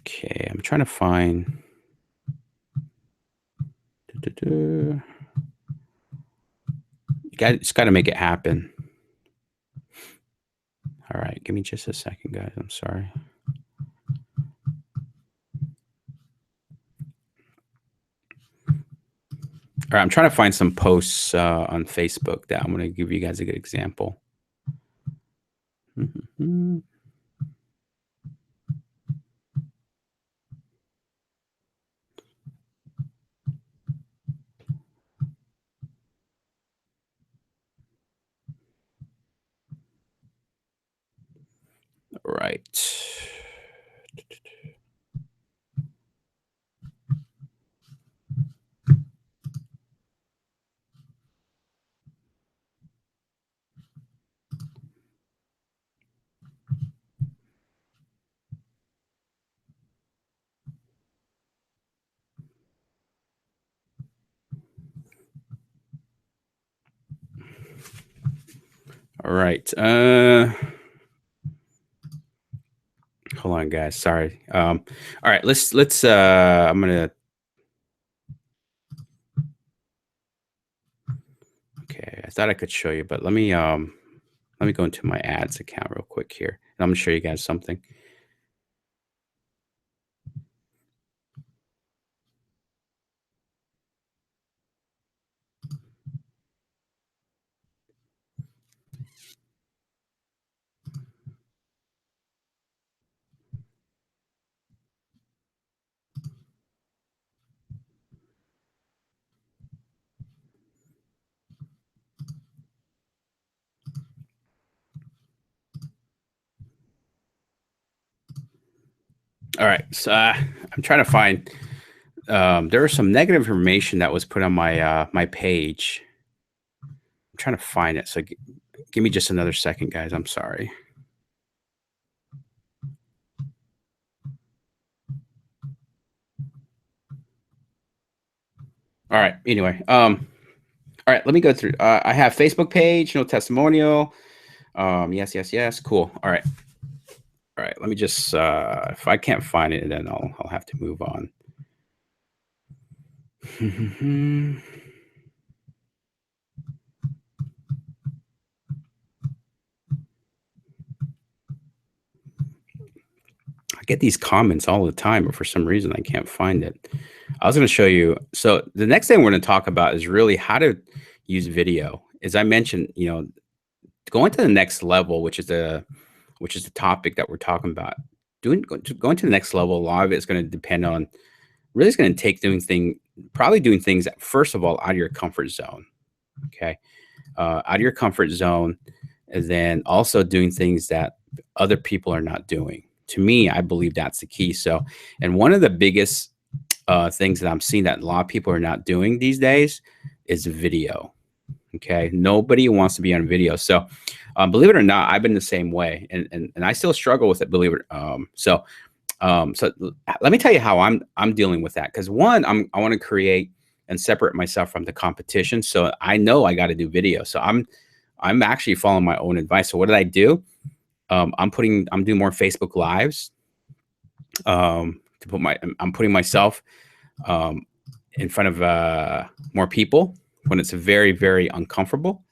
A: Okay, I'm trying to find. You just got to make it happen. All right, give me just a second, guys. I'm sorry. All right, I'm trying to find some posts on Facebook that I'm going to give you guys a good example. Mm-hmm. Right. All right. Hold on, guys. Sorry. All right. Let's. I'm gonna. Okay. I thought I could show you, but let me go into my ads account real quick here, and I'm gonna show you guys something. All right. So I'm trying to find. There was some negative information that was put on my my page. I'm trying to find it. So give me just another second, guys. I'm sorry. All right. Anyway, all right. Let me go through. I have Facebook page, no testimonial. Yes, yes, yes. Cool. All right. All right. Let me just. If I can't find it, then I'll have to move on. get these comments all the time, but for some reason I can't find it. I was going to show you. So the next thing we're going to talk about is really how to use video. As I mentioned, going to the next level, which is the topic that we're talking about. Going to the next level, a lot of it is going to depend on, really, it's going to take doing things that, first of all, out of your comfort zone. Okay, out of your comfort zone, and then also doing things that other people are not doing. To me, I believe that's the key. So, and one of the biggest things that I'm seeing that a lot of people are not doing these days is video. Okay, nobody wants to be on video. So, believe it or not, I've been the same way, and I still struggle with it. Believe it. So let me tell you how I'm dealing with that. Because one, I want to create and separate myself from the competition. So I know I got to do video. So I'm actually following my own advice. So what did I do? I'm doing more Facebook Lives. I'm putting myself in front of more people when it's very, very uncomfortable.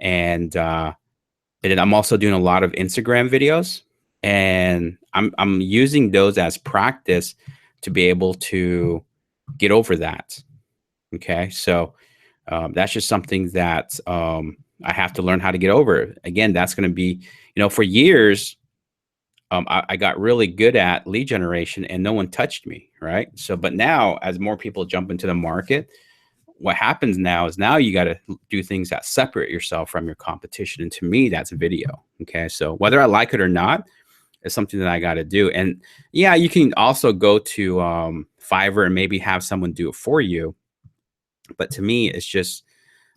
A: And then I'm also doing a lot of Instagram videos, and I'm using those as practice to be able to get over that. Okay. So that's just something that I have to learn how to get over. Again, that's going to be, for years, I got really good at lead generation and no one touched me. Right. So, but now as more people jump into the market, what happens now is you got to do things that separate yourself from your competition. And to me, that's video. Okay. So whether I like it or not, it's something that I got to do. And yeah, you can also go to Fiverr and maybe have someone do it for you. But to me, it's just,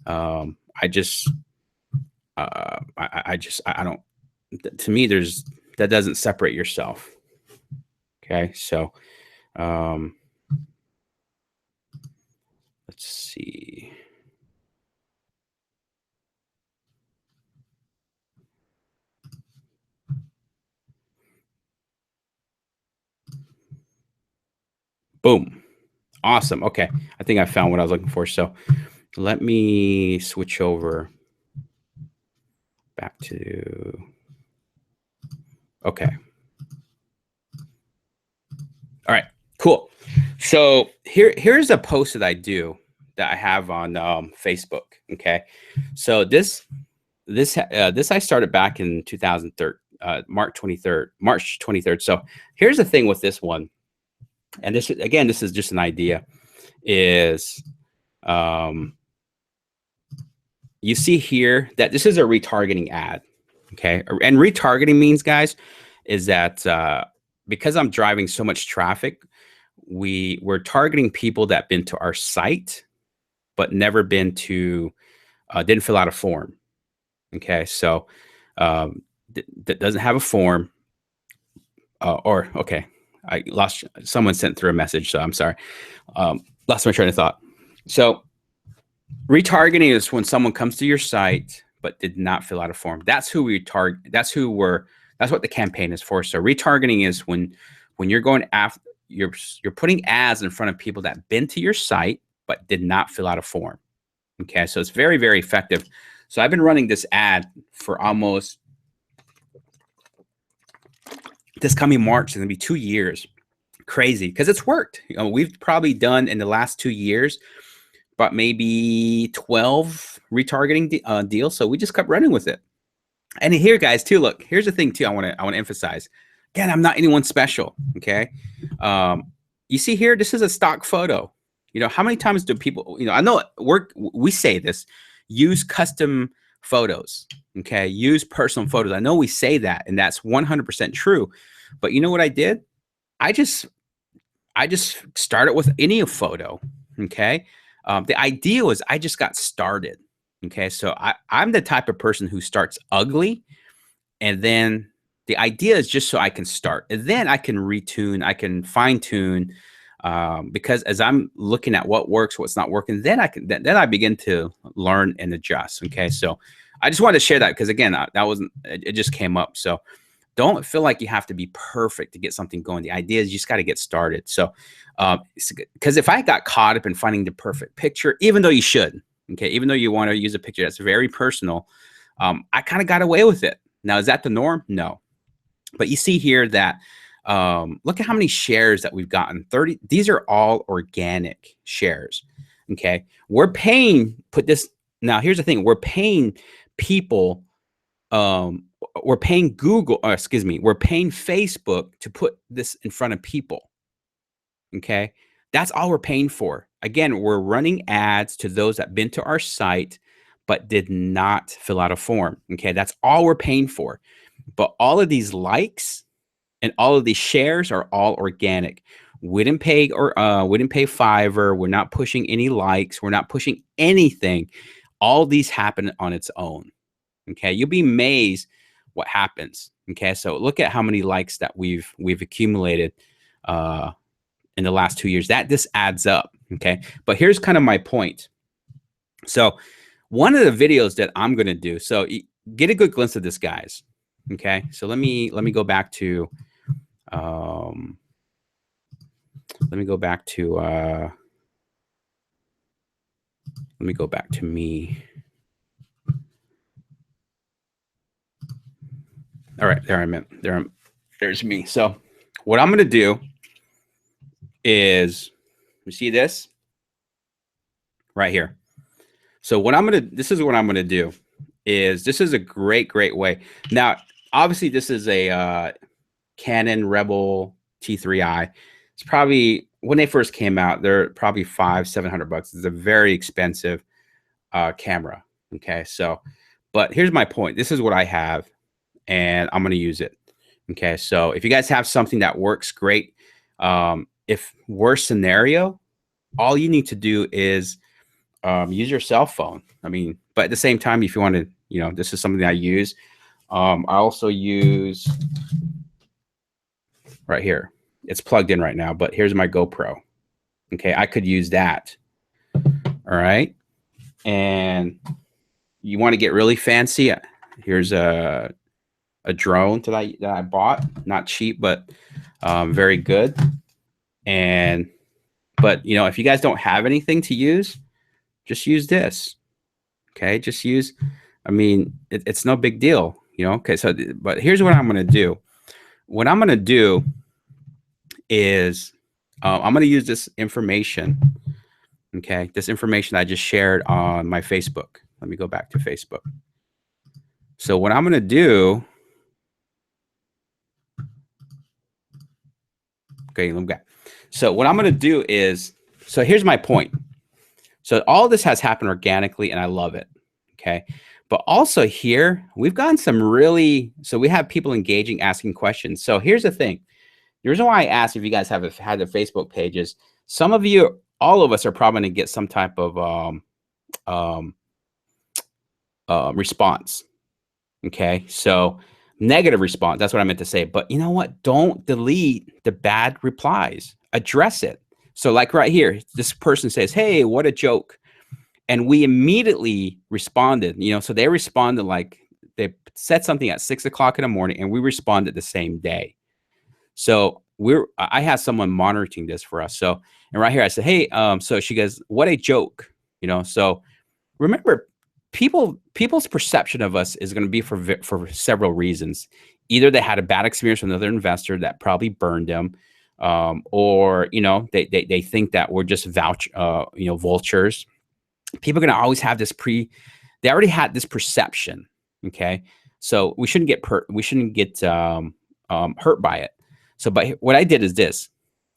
A: I don't, to me, that doesn't separate yourself. Okay. So, let's see. Boom. Awesome. Okay. I think I found what I was looking for. So let me switch over back to, okay. All right, cool. So here's a post that I have on Facebook. Okay. So this I started back in 2013, March 23rd. So here's the thing with this one. And this is just an idea, is you see here that this is a retargeting ad. Okay. And retargeting means, guys, is that because I'm driving so much traffic, we're targeting people that been to our site, but never been to, didn't fill out a form. Okay. So that doesn't have a form, okay. I lost, someone sent through a message, so I'm sorry. Lost my train of thought. So retargeting is when someone comes to your site but did not fill out a form. That's who we target. That's what the campaign is for. So retargeting is when you're going after, you're putting ads in front of people that been to your site but did not fill out a form. Okay, so it's very, very effective. So I've been running this ad for almost, this coming March is going to be 2 years. Crazy, because it's worked. We've probably done in the last 2 years, but maybe 12 retargeting deals. So we just kept running with it. And here, guys, too, look, here's the thing, too, I want to emphasize. Again, I'm not anyone special, okay? You see here, this is a stock photo. How many times do people, I know we say this, use custom photos, okay? Use personal photos. I know we say that, and that's 100% true. But you know what I did? I just started with any photo, okay? The idea was I just got started, okay? So I'm the type of person who starts ugly, and then the idea is just so I can start, and then I can retune, I can fine tune, because as I'm looking at what works, what's not working, then I begin to learn and adjust. Okay, so I just wanted to share that because again, it just came up. So don't feel like you have to be perfect to get something going. The idea is you just got to get started. So, because if I got caught up in finding the perfect picture, even though you should, okay, even though you want to use a picture that's very personal, I kind of got away with it. Now, is that the norm? No. But you see here that Look at how many shares that we've gotten. 30. These are all organic shares. Okay. We're paying, now here's the thing. We're paying people, we're paying Google, excuse me, we're paying Facebook to put this in front of people. Okay. That's all we're paying for. Again, we're running ads to those that been to our site, but did not fill out a form. Okay. That's all we're paying for. But all of these likes and all of these shares are all organic. We didn't pay Fiverr. We're not pushing any likes. We're not pushing anything. All these happen on its own. Okay. You'll be amazed what happens. Okay. So look at how many likes that we've accumulated in the last 2 years. This adds up. Okay. But here's kind of my point. So one of the videos that I'm going to do, so get a good glimpse of this, guys. Okay. So let me go back to, let me go back to me. All right, there's me. So what I'm going to do is, you see this right here. So this is what I'm going to do is, this is a great way. Now, obviously this is a Canon Rebel T3i. It's probably, when they first came out, they're probably $500-700. It's a very expensive camera. Okay. So, but here's my point. This is what I have, and I'm going to use it. Okay. So if you guys have something that works, great. If worst scenario, all you need to do is use your cell phone. I mean, but at the same time, if you want to, this is something that I use. I also use right here. It's plugged in right now, but here's my GoPro. Okay. I could use that. All right. And you want to get really fancy. Here's a drone that I bought, not cheap, but very good. But if you guys don't have anything to use, just use this. Okay. Just use, I mean, it's no big deal, Okay. So, but here's what I'm going to do. What I'm going to do is I'm going to use this information. Okay. This information I just shared on my Facebook. Let me go back to Facebook. So what I'm going to do, okay, let me go. So what I'm going to do is, so here's my point. So all this has happened organically, and I love it. Okay. But also here, we've gotten some so we have people engaging, asking questions. So here's the thing. The reason why I asked if you guys have had the Facebook pages, some of you, all of us are probably going to get some type of response. Okay. So negative response. That's what I meant to say. But you know what? Don't delete the bad replies. Address it. So like right here, this person says, "Hey, what a joke." And we immediately responded, so they responded, like they said something at 6 o'clock in the morning, and we responded the same day. So I had someone monitoring this for us. So, and right here I said, "Hey," so she goes, "What a joke." So remember, people's perception of us is going to be for several reasons. Either they had a bad experience with another investor that probably burned them, or they think that we're just vultures. People are going to always have this they already had this perception. Okay. So we shouldn't get hurt by it. So, but what I did is this,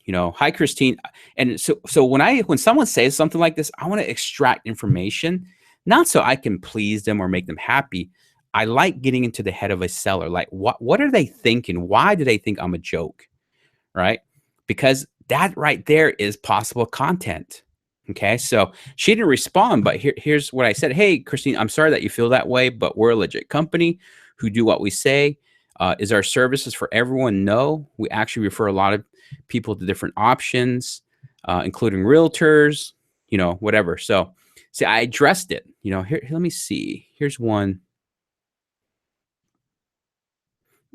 A: "Hi, Christine." And so when someone says something like this, I want to extract information, not so I can please them or make them happy. I like getting into the head of a seller. Like, what are they thinking? Why do they think I'm a joke? Right? Because that right there is possible content. Okay. So she didn't respond, but here's what I said. "Hey, Christine, I'm sorry that you feel that way, but we're a legit company who do what we say. Is our services for everyone? No, we actually refer a lot of people to different options, including realtors, whatever." So see, I addressed it, here, let me see. Here's one.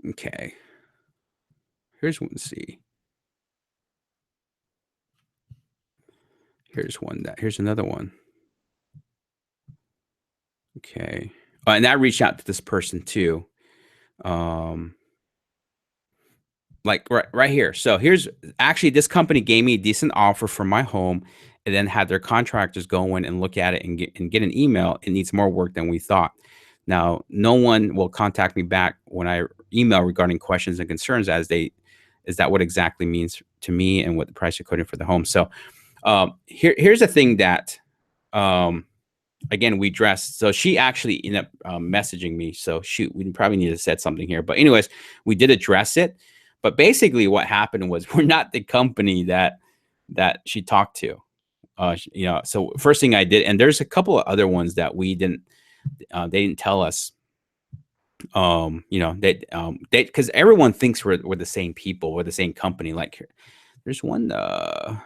A: Okay. Here's one. See, here's another one. Okay. And I reached out to this person too. like right here. So here's actually this company gave me a decent offer for my home, and then had their contractors go in and look at it and get an email. It needs more work than we thought. Now, no one will contact me back when I email regarding questions and concerns, as they is that what exactly means to me and what the price you're quoting for the home. So here's the thing that again we addressed. So she actually ended up messaging me. So shoot, we probably need to set something here. But anyways, we did address it. But basically, what happened was we're not the company that she talked to. You know, so first thing I did, and there's a couple of other ones that we didn't. They didn't tell us. You know, they because everyone thinks we're the same people, we're the same company. Like, there's one. Let's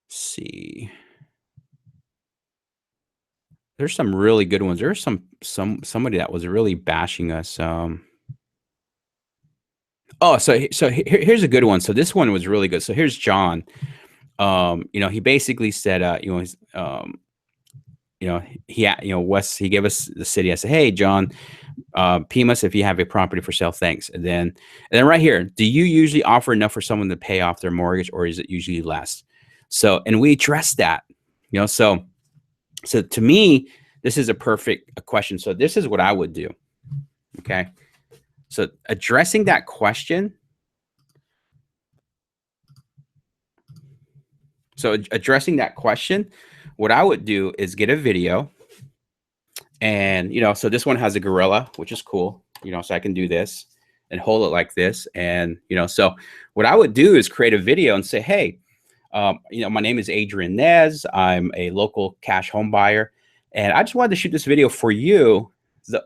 A: see. There's some really good ones. There's somebody that was really bashing us. Oh, so here's a good one. So this one was really good. So here's John. You know, he basically said, you know, Wes, he gave us the city. I said, hey, John, PM us if you have a property for sale. Thanks. And then right here, do you usually offer enough for someone to pay off their mortgage, or is it usually less? So, and we addressed that, you know, so to me, this is a perfect question. So this is what I would do. Okay. So addressing that question. So addressing that question, what I would do is get a video, and, you know, so this one has a gorilla, which is cool, you know, so I can do this and hold it like this. And, you know, so what I would do is create a video and say, hey, you know, my name is Adrian Nez. I'm a local cash home buyer, and I just wanted to shoot this video for you,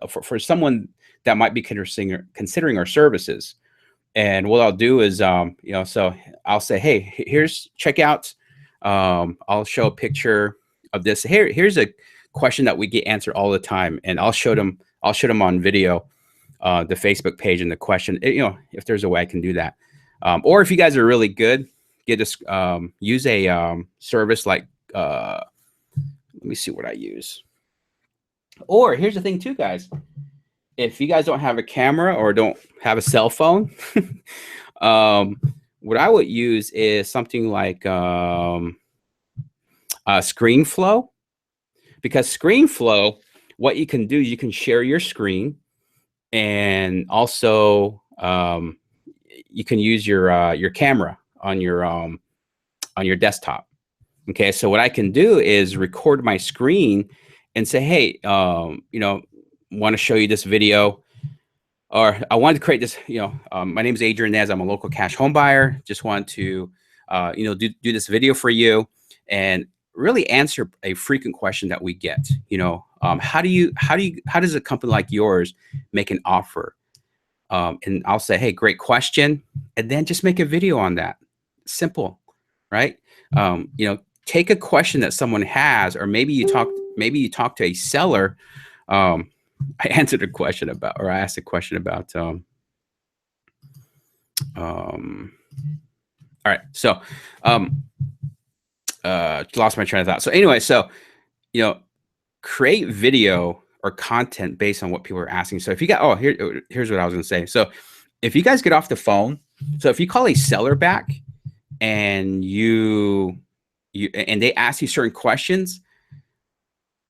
A: for someone that might be considering our services. And what I'll do is, you know, so I'll say, hey, check out. I'll show a picture of this. Here's a question that we get answered all the time, and I'll show them on video, the Facebook page and the question. You know, if there's a way I can do that, or if you guys are really good, use a service like let me see what I use. Or here's the thing too, guys. If you guys don't have a camera or don't have a cell phone, what I would use is something like ScreenFlow, because ScreenFlow, what you can do is you can share your screen, and also you can use your camera on your desktop. Okay, so what I can do is record my screen and say, hey, you know, want to show you this video, or I wanted to create this, you know, my name is Adrian Nez. I'm a local cash home buyer. Just want to, you know, do this video for you and really answer a frequent question that we get. You know, how does a company like yours make an offer? And I'll say, hey, great question, and then just make a video on that. Simple, right? You know, take a question that someone has, or maybe you talk to a seller. I answered a question about, or I asked a question about, all right. So, lost my train of thought. So anyway, so, you know, create video or content based on what people are asking. So if you got, here's what I was going to say. So if you guys get off the phone, so if you call a seller back and and they ask you certain questions,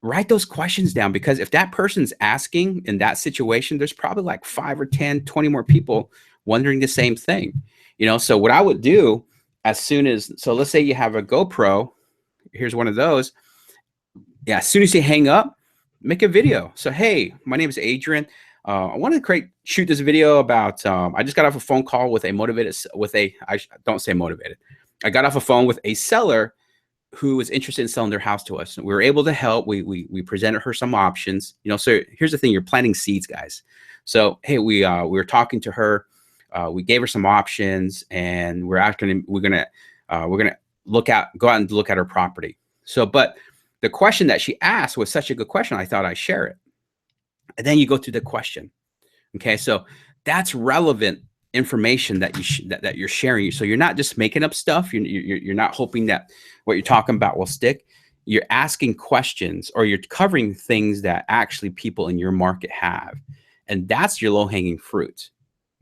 A: write those questions down, because if that person's asking in that situation, there's probably like 5 or 10, 20 more people wondering the same thing. You know, so what I would do so let's say you have a GoPro, here's one of those. Yeah, as soon as you hang up, make a video. So, hey, my name is Adrian. I wanted to shoot this video about, I just got off a phone call with I don't say motivated. I got off a phone with a seller who was interested in selling their house to us. We were able to help. We presented her some options. You know, so here's the thing: you're planting seeds, guys. So, hey, we were talking to her. We gave her some options, and we're gonna go out and look at her property. So, but the question that she asked was such a good question, I thought I'd share it. And then you go through the question. Okay, so that's relevant information that that you're sharing. So you're not just making up stuff. You're not hoping that what you're talking about will stick. You're asking questions, or you're covering things that actually people in your market have, and that's your low-hanging fruit.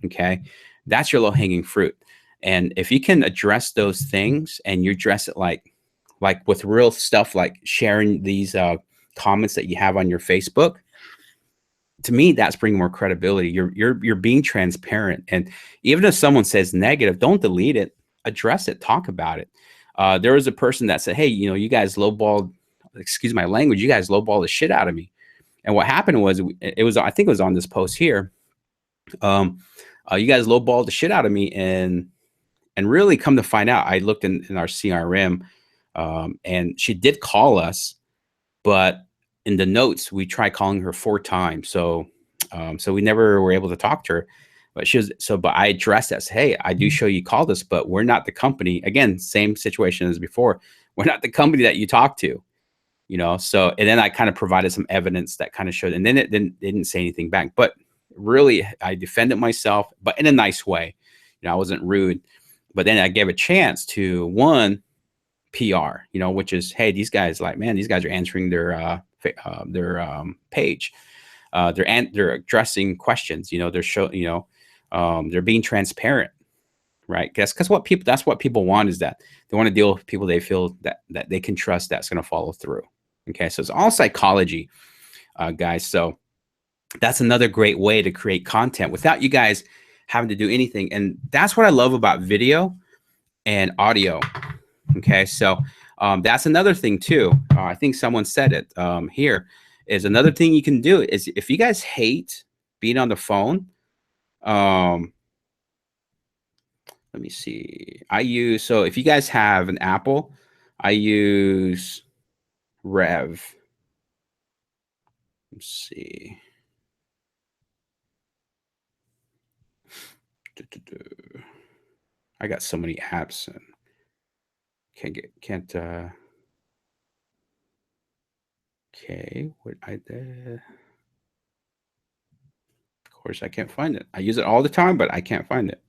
A: Okay. That's your low hanging fruit. And if you can address those things and you address it like with real stuff, like sharing these comments that you have on your Facebook, to me, that's bringing more credibility. You're being transparent. And even if someone says negative, don't delete it, address it, talk about it. There was a person that said, hey, you guys lowballed, excuse my language, you guys lowballed the shit out of me. And what happened was, I think it was on this post here. You guys lowballed the shit out of me, and really come to find out, I looked in our CRM, and she did call us, but in the notes we tried calling her 4 times. So we never were able to talk to her. But but I addressed that. Hey, I do show you called us, but we're not the company. Again, same situation as before. We're not the company that you talked to. So, and then I kind of provided some evidence that kind of showed, and then it didn't say anything back. But really, I defended myself, but in a nice way. I wasn't rude. But then I gave a chance to one PR, which is, hey, these guys these guys are answering their page. They're addressing questions. They're being transparent, right? Because that's what people want, is that they want to deal with people they feel that they can trust, that's going to follow through. Okay, so it's all psychology, guys. So that's another great way to create content without you guys having to do anything. And that's what I love about video and audio. Okay, so that's another thing too. I think someone said it here. Is another thing you can do is, if you guys hate being on the phone, let me see. So if you guys have an Apple, I use Rev. Let's see. I got so many apps and can't okay, what I did. Of course, I can't find it. I use it all the time, but I can't find it.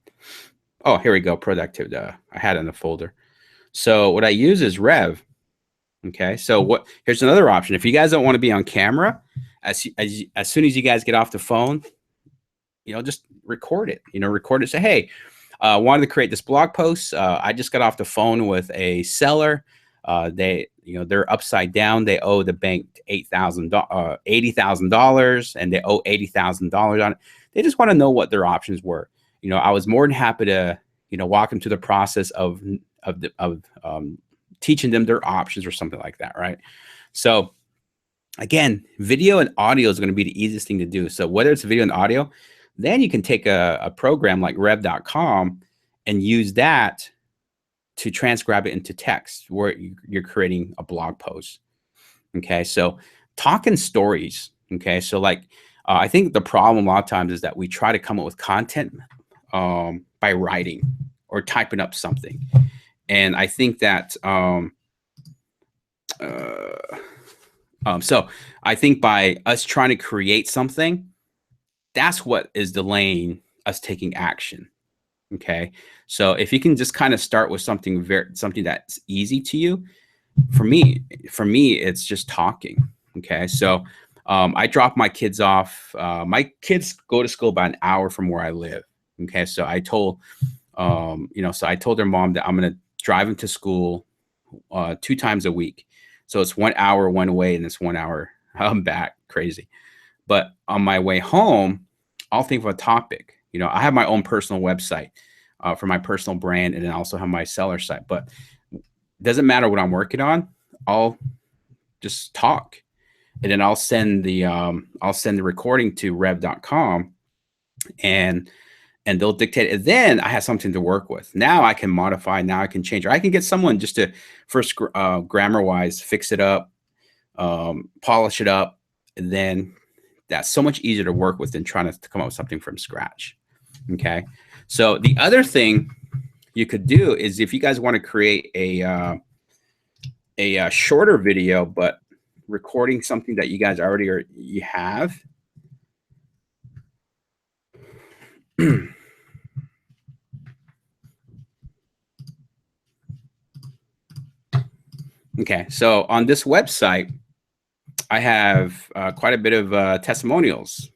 A: Oh, here we go. Productivity. I had it in the folder. So what I use is Rev. Okay. So here's another option. If you guys don't want to be on camera, as soon as you guys get off the phone, just record it. Record it. Say, hey, I wanted to create this blog post. I just got off the phone with a seller. They're upside down. They owe the bank $80,000, and they owe $80,000 on it. They just want to know what their options were. I was more than happy to, walk them through the process of teaching them their options or something like that, right? So again, video and audio is going to be the easiest thing to do. So whether it's video and audio, then you can take a program like rev.com and use that to transcribe it into text where you're creating a blog post. Okay, so talking stories. Okay, so I think the problem a lot of times is that we try to come up with content by writing or typing up something. And I think that so I think by us trying to create something, that's what is delaying us taking action. Okay, so if you can just kind of start with something that's easy to you. For me, it's just talking. Okay, so I drop my kids off. My kids go to school about an hour from where I live. Okay, so I told I told their mom that I'm gonna drive them to school 2 times a week. So it's 1 hour one way and it's 1 hour back. Crazy. But on my way home, I'll think of a topic. I have my own personal website for my personal brand, and then I also have my seller site. But it doesn't matter what I'm working on. I'll just talk, and then I'll send the recording to rev.com, and they'll dictate it. And then I have something to work with. Now I can modify. Now I can change. Or I can get someone just to first grammar wise fix it up, polish it up, and then that's so much easier to work with than trying to come up with something from scratch. Okay. So the other thing you could do is, if you guys want to create a shorter video, but recording something that you guys already you have. Okay. So on this website, I have quite a bit of testimonials.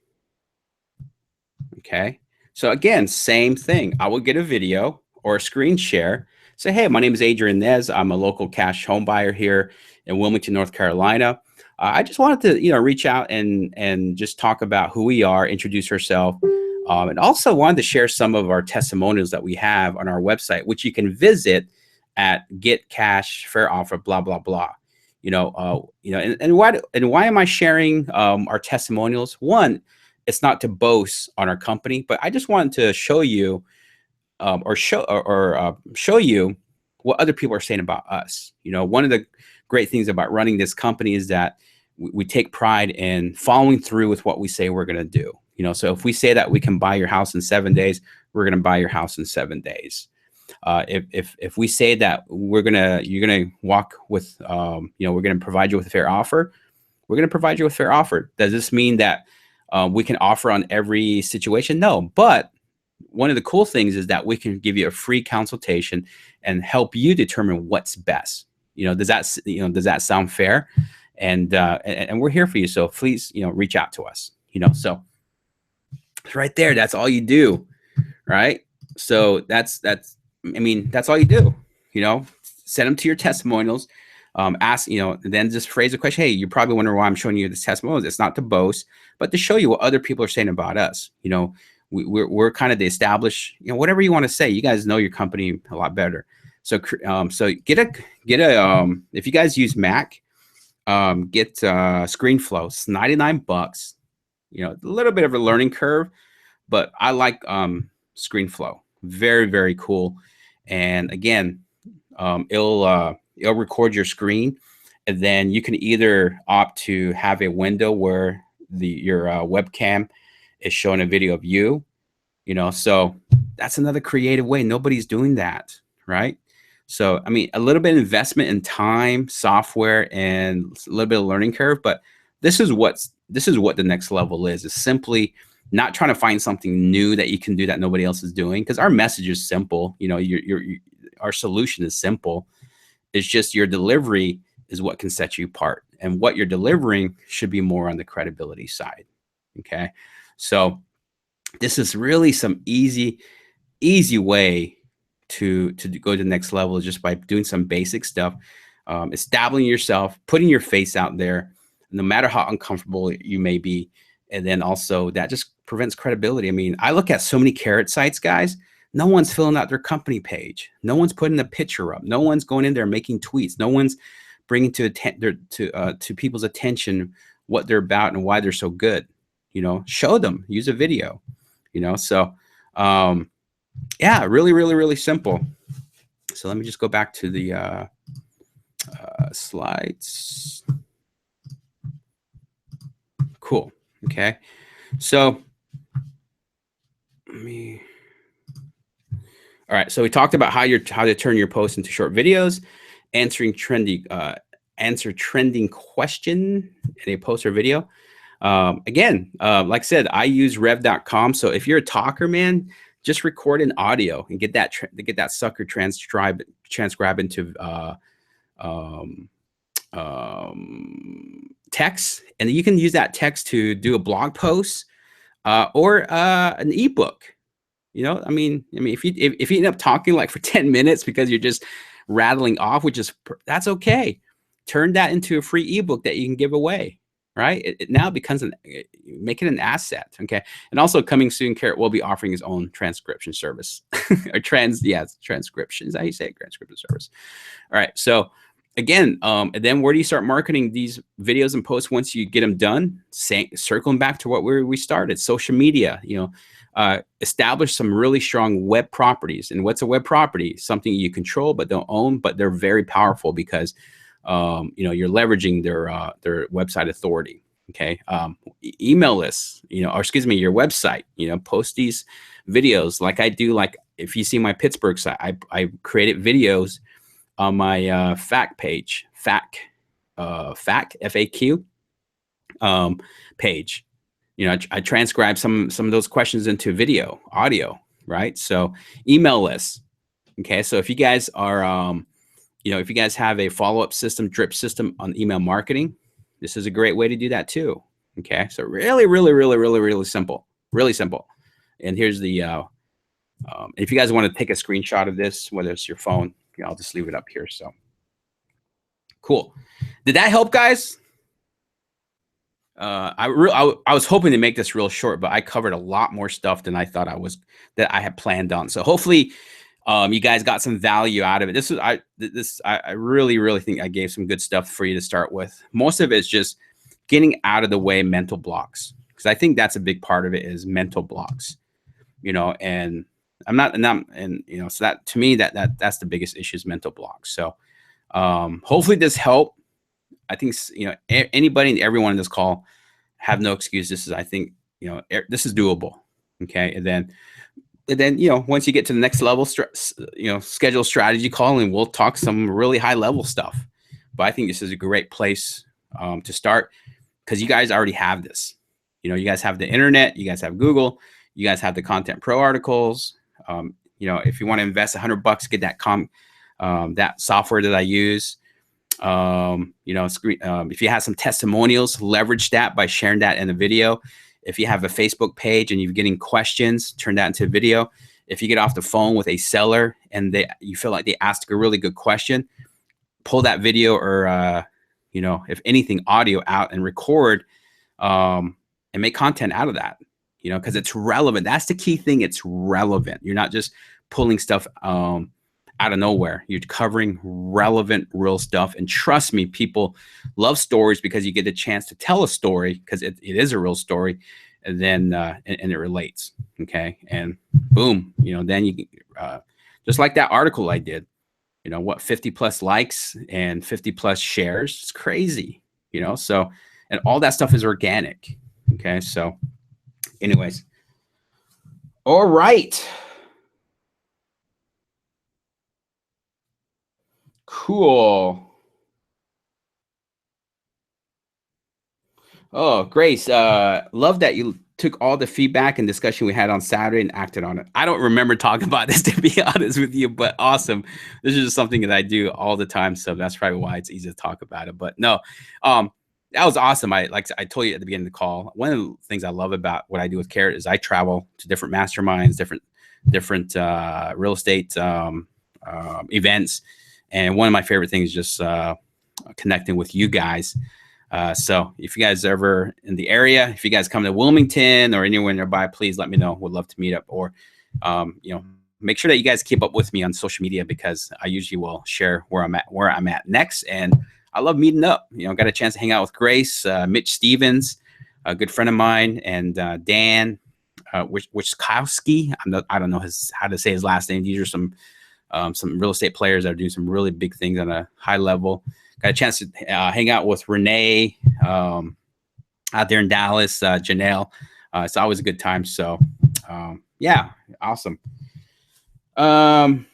A: Okay. So again, same thing. I will get a video or a screen share. Say, hey, my name is Adrian Nez. I'm a local cash home buyer here in Wilmington, North Carolina. I just wanted to, reach out and just talk about who we are, introduce ourselves, and also wanted to share some of our testimonials that we have on our website, which you can visit at Get Cash Fair Offer, blah blah blah. And why am I sharing our testimonials? One, it's not to boast on our company, but I just wanted to show you show you what other people are saying about us. One of the great things about running this company is that we take pride in following through with what we say we're going to do. So if we say that we can buy your house in 7 days, we're going to buy your house in 7 days. If we say that you're gonna walk with, we're gonna provide you with a fair offer, we're gonna provide you with a fair offer. Does this mean that we can offer on every situation? No, but one of the cool things is that we can give you a free consultation and help you determine what's best. Does that sound fair? And we're here for you. So please, reach out to us. So right there, that's all you do, right? So that's all you do. Send them to your testimonials. Ask, then just phrase the question. Hey, you're probably wondering why I'm showing you this testimonials. It's not to boast, but to show you what other people are saying about us. We're kind of the established, whatever you want to say. You guys know your company a lot better. So get a if you guys use Mac, get ScreenFlow. It's $99. A little bit of a learning curve, but I like ScreenFlow. Very, very cool. And again, it'll record your screen, and then you can either opt to have a window where your webcam is showing a video of you. So that's another creative way. Nobody's doing that, right? So a little bit of investment in time, software, and a little bit of learning curve, but this is what the next level is. It's simply not trying to find something new that you can do that nobody else is doing, because our message is simple. Our solution is simple. It's just your delivery is what can set you apart, and what you're delivering should be more on the credibility side. Okay, so this is really some easy way to go to the next level, just by doing some basic stuff, establishing yourself, putting your face out there, no matter how uncomfortable you may be. And then also that just prevents credibility. I look at so many carrot sites, guys. No one's filling out their company page. No one's putting a picture up. No one's going in there making tweets. No one's bringing to people's attention what they're about and why they're so good. Show them, use a video, so yeah, really, really, really simple. So let me just go back to the slides. Cool. Okay. So all right. So we talked about how to turn your posts into short videos, answer trending question in a post or video. Again, like I said, I use rev.com. So if you're a talker, man, just record an audio and get that sucker transcribed into text, and you can use that text to do a blog post or an ebook. If you end up talking like for 10 minutes because you're just rattling off, that's okay. Turn that into a free ebook that you can give away. Right? It now becomes make it an asset. Okay. And also coming soon, Carrot will be offering his own transcription service or transcription. Is that how you say it? Transcription service. All right. So again, and then where do you start marketing these videos and posts once you get them done? Circling back to what we started, social media, establish some really strong web properties. And what's a web property? Something you control but don't own, but they're very powerful because you're leveraging their website authority. Okay. Email lists, your website, post these videos like I do. Like if you see my Pittsburgh site, I created videos on my FAQ page, FAQ page. I transcribe some of those questions into video, audio, right? So email lists. Okay. So if you guys are, if you guys have a follow-up system, drip system on email marketing, this is a great way to do that too. Okay. So really, really, really, really, really simple, really simple. And here's the, if you guys want to take a screenshot of this, whether it's your phone, I'll just leave it up here. So cool. Did that help, guys? I was hoping to make this real short, but I covered a lot more stuff than I thought that I had planned on. So hopefully, you guys got some value out of it. I really think I gave some good stuff for you to start with. Most of it's just getting out of the way mental blocks, because I think that's a big part of it is mental blocks, and so that to me that's the biggest issue is mental blocks. So hopefully this helped. I think anybody and everyone in this call have no excuse. This is, I think, this is doable. Okay, and then once you get to the next level, schedule a strategy call, and we'll talk some really high level stuff. But I think this is a great place to start, because you guys already have this. You guys have the internet, you guys have Google, you guys have the Content Pro articles. If you want to invest $100, get that software that I use. If you have some testimonials, leverage that by sharing that in a video. If you have a Facebook page and you're getting questions, turn that into a video. If you get off the phone with a seller and you feel like they asked a really good question, pull that video or, if anything, audio out and record and make content out of that, because it's relevant. That's the key thing. It's relevant. You're not just pulling stuff out of nowhere. You're covering relevant, real stuff. And trust me, people love stories because you get a chance to tell a story, because it is a real story, and then and it relates. Okay, and boom, then you just like that article I did. 50 plus likes and 50 plus shares. It's crazy. So, and all that stuff is organic. Okay, so anyways, all right. Cool. Oh, Grace, love that you took all the feedback and discussion we had on Saturday and acted on it. I don't remember talking about this, to be honest with you, but awesome. This is just something that I do all the time, so that's probably why it's easy to talk about it. But no, that was awesome. I told you at the beginning of the call, one of the things I love about what I do with Carrot is I travel to different masterminds, different real estate events. And one of my favorite things is just connecting with you guys. So if you guys are ever in the area, if you guys come to Wilmington or anywhere nearby, please let me know. Would love to meet up, or make sure that you guys keep up with me on social media, because I usually will share where I'm at next. And I love meeting up. Got a chance to hang out with Grace, Mitch Stevens, a good friend of mine, and Dan Wichkowski. I don't know how to say his last name. These are some real estate players that are doing some really big things on a high level. Got a chance to hang out with Renee out there in Dallas, Janelle. It's always a good time. So, yeah, awesome. Alex,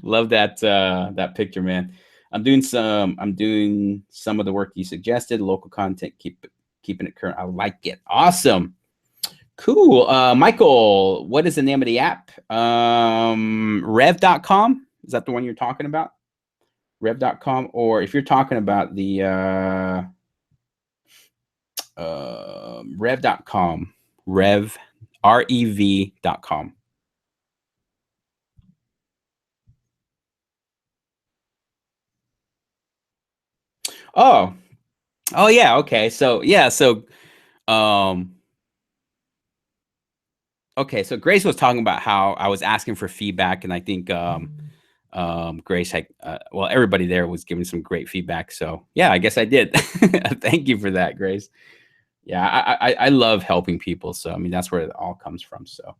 A: love that picture, man. I'm doing some of the work you suggested. Local content, keeping it current. I like it. Awesome. Cool. Michael, what is the name of the app? Rev.com. Is that the one you're talking about? Rev.com. Or if you're talking about the Rev.com, REV.com. Oh, yeah. Okay. So, yeah. So, okay, so Grace was talking about how I was asking for feedback, and I think Grace had, everybody there was giving some great feedback. So yeah, I guess I did. Thank you for that, Grace. Yeah, I love helping people. So I mean, that's where it all comes from. So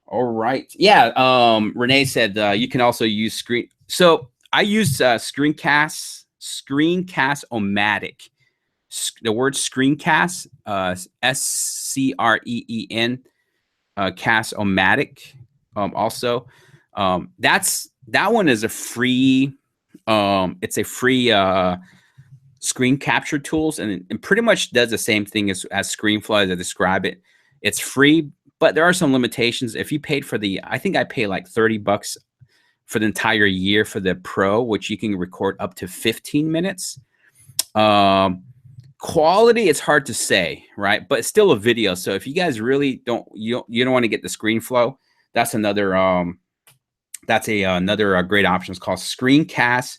A: all right, yeah. Renee said you can also use screen. So I use Screencast-O-Matic. The word screencast, SCREEN. Cast-O-Matic. Also, that one is a free. It's a free screen capture tools, and it pretty much does the same thing as ScreenFlow as I describe it. It's free, but there are some limitations. If you paid for I think I pay like $30 for the entire year for the Pro, which you can record up to 15 minutes. quality, it's hard to say, right? But it's still a video. So if you guys really don't want to get the screen flow, that's another another great option. It's called Screencast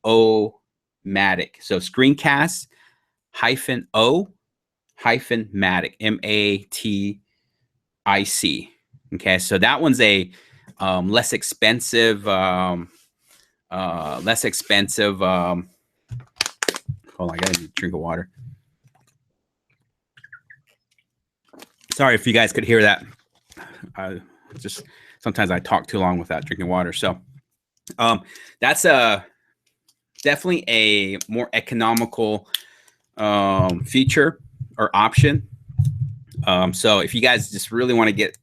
A: O-Matic. So Screencast -O-Matic, M-A-T-I-C. Okay, so that one's a less expensive. Hold on, I gotta need a drink of water. Sorry if you guys could hear that. Just sometimes I talk too long without drinking water. So that's definitely a more economical feature or option. So if you guys just really want to get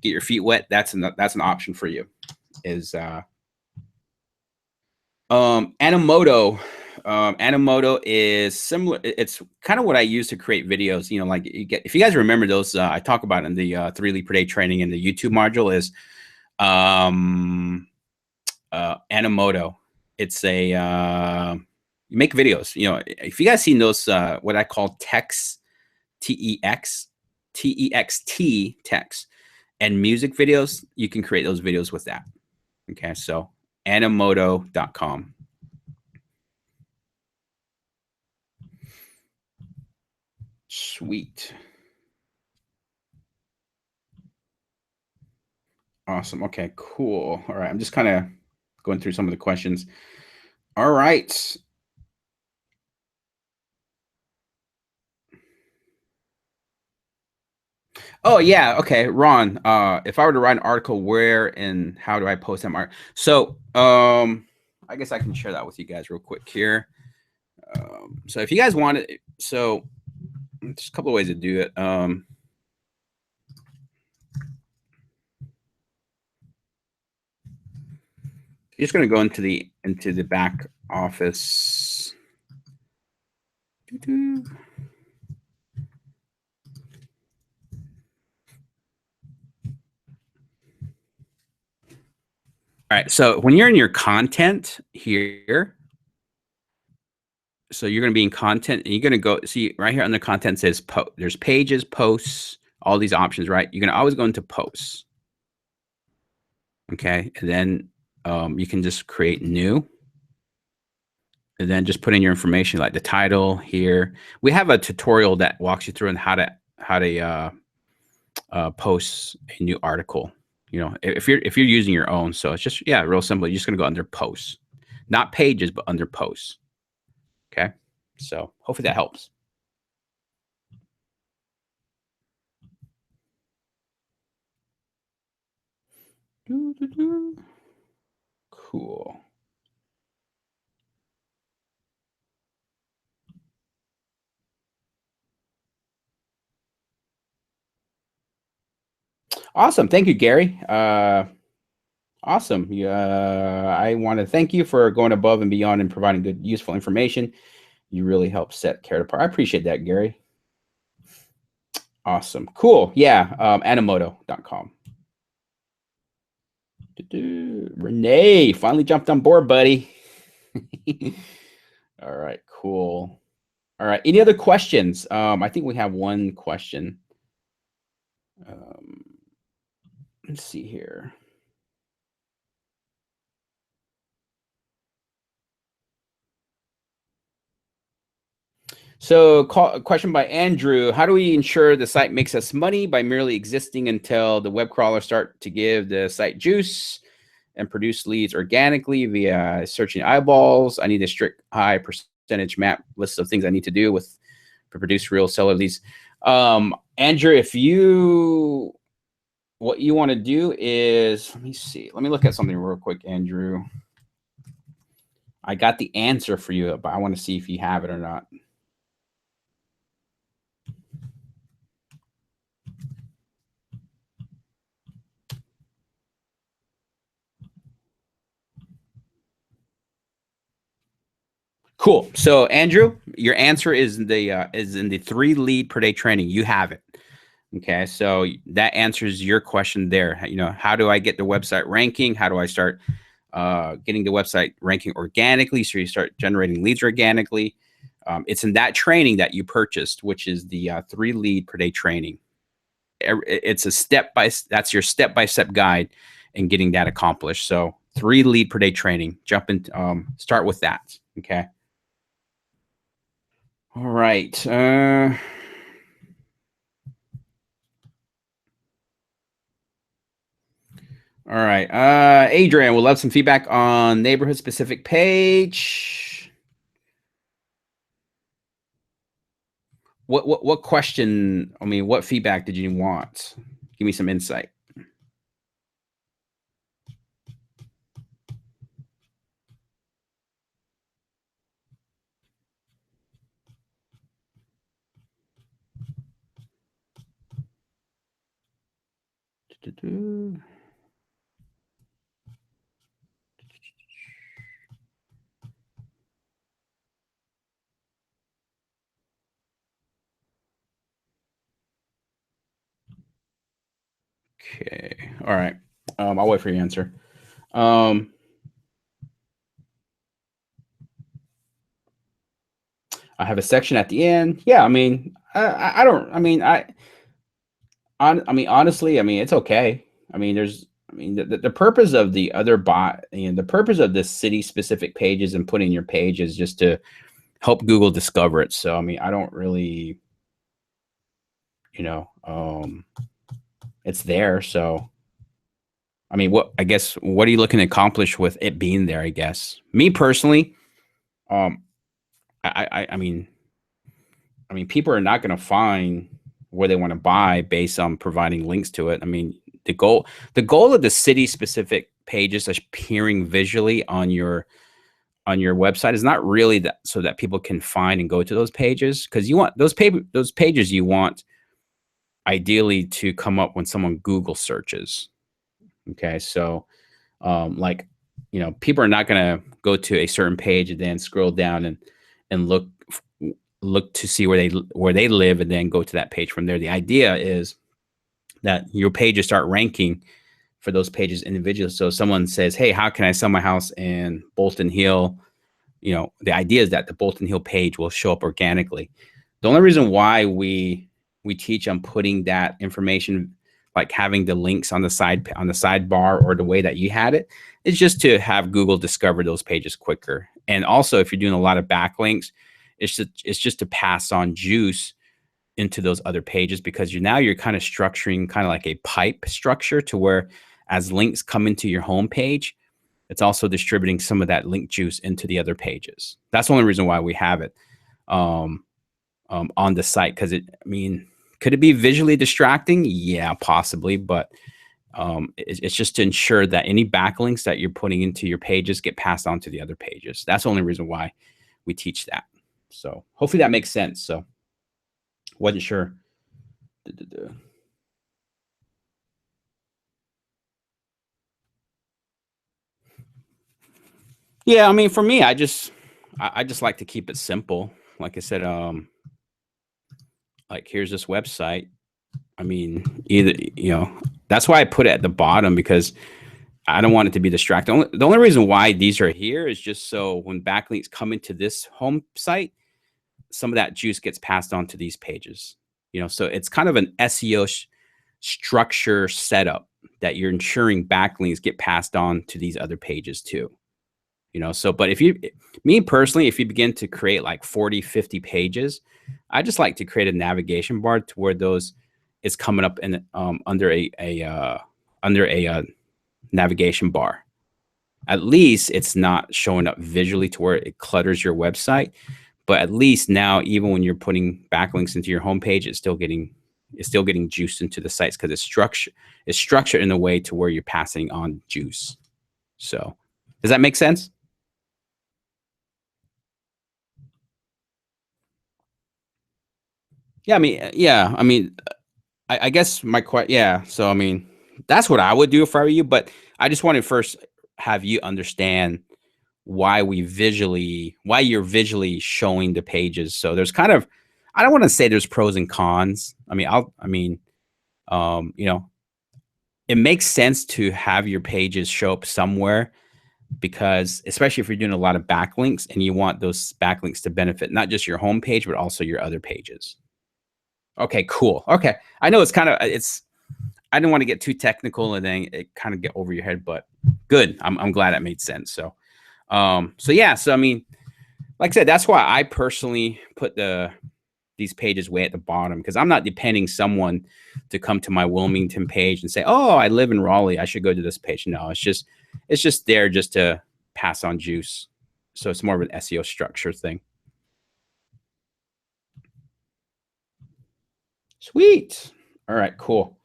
A: your feet wet, that's an option for you. Is Animoto. Animoto is similar. It's kind of what I use to create videos. You know, like if you guys remember those, I talk about in the 3 lead per day training in the YouTube module is Animoto. It's a you make videos. You know, if you guys seen those, what I call text, T-E-X-T text and music videos, you can create those videos with that. Okay, so Animoto.com. Sweet. Awesome. Okay, cool. All right. I'm just kind of going through some of the questions. All right. Oh, yeah. Okay, Ron. If I were to write an article, where and how do I post them? So I guess I can share that with you guys real quick here. So if you guys want it, so there's a couple of ways to do it. You're just going to go into the back office. All right. So when you're in your content here, so you're going to be in content and you're going to go see right here on the content says there's pages, posts, all these options, right? You're going to always go into posts. Okay. And then you can just create new and then just put in your information like the title here. We have a tutorial that walks you through on how to post a new article. You know, if you're using your own, so it's just real simple. You're just gonna go under posts, not pages, but under posts. Okay, so hopefully that helps. Cool. Awesome. Thank you, Gary. Awesome. I want to thank you for going above and beyond and providing good, useful information. You really help set Carrot apart. I appreciate that, Gary. Awesome. Cool. Yeah. Animoto.com. Renee finally jumped on board, buddy. All right. Cool. All right. Any other questions? I think we have one question. Let's see here. So a question by Andrew. How do we ensure the site makes us money by merely existing until the web crawlers start to give the site juice and produce leads organically via searching eyeballs? I need a strict high percentage map list of things I need to do to produce real seller leads. Andrew, what you want to do is, let me see. Let me look at something real quick, Andrew. I got the answer for you, but I want to see if you have it or not. Cool. So Andrew, your answer is in the 3 lead per day training. You have it. Okay. So that answers your question there. You know, how do I get the website ranking? How do I start getting the website ranking organically? So you start generating leads organically. It's in that training that you purchased, which is the 3 lead per day training. It's a that's your step-by-step guide in getting that accomplished. So 3 lead per day training. Jump in, start with that. Okay. All right. All right. Adrian, we'll love some feedback on neighborhood specific page. What question? I mean, what feedback did you want? Give me some insight. Okay. All right. I'll wait for your answer. I have a section at the end. Yeah, I mean, I don't. I mean, honestly, I mean, it's okay. I mean, the purpose of the other bot, the purpose of the city specific pages and putting your page is just to help Google discover it. So, I mean, I don't really, it's there. So, I mean, what are you looking to accomplish with it being there? I guess me personally, I mean, people are not going to find where they want to buy based on providing links to it. I mean, the goal of the city specific pages appearing visually on your website is not really that so that people can find and go to those pages, because you want those pages you want ideally to come up when someone Google searches. Okay, so people are not going to go to a certain page and then scroll down and look to see where they live and then go to that page from there. The idea is that your pages start ranking for those pages individually. So if someone says, hey, how can I sell my house in Bolton Hill? The idea is that the Bolton Hill page will show up organically. The only reason why we teach on putting that information, like having the links on the sidebar or the way that you had it, is just to have Google discover those pages quicker. And also, if you're doing a lot of backlinks, it's just to pass on juice into those other pages, because you're kind of structuring kind of like a pipe structure to where as links come into your home page, it's also distributing some of that link juice into the other pages. That's the only reason why we have it on the site. Because could it be visually distracting? Yeah, possibly. But it's just to ensure that any backlinks that you're putting into your pages get passed on to the other pages. That's the only reason why we teach that. So hopefully that makes sense. So wasn't sure. Yeah, I mean, for me, I just like to keep it simple. Like I said, like here's this website. I mean, that's why I put it at the bottom, because I don't want it to be distracting. The only reason why these are here is just so when backlinks come into this home site, some of that juice gets passed on to these pages. So it's kind of an SEO structure setup that you're ensuring backlinks get passed on to these other pages too. So, but me personally, if you begin to create like 40, 50 pages, I just like to create a navigation bar to where those is coming up in under a navigation bar. At least it's not showing up visually to where it clutters your website. But at least now, even when you're putting backlinks into your homepage, it's still getting juiced into the sites, because it's structured in a way to where you're passing on juice. So does that make sense? Yeah, I mean, I guess yeah. So I mean, that's what I would do if I were you. But I just want to first have you understand why you're visually showing the pages. So there's kind of, I don't want to say there's pros and cons. I mean, it makes sense to have your pages show up somewhere because especially if you're doing a lot of backlinks and you want those backlinks to benefit not just your home page, but also your other pages. Okay, cool. Okay. I know I didn't want to get too technical and then it kind of get over your head, but good. I'm glad it made sense. So yeah. So, I mean, like I said, that's why I personally put these pages way at the bottom, because I'm not depending someone to come to my Wilmington page and say, oh, I live in Raleigh, I should go to this page. No, it's just there just to pass on juice. So it's more of an SEO structure thing. Sweet. All right, cool.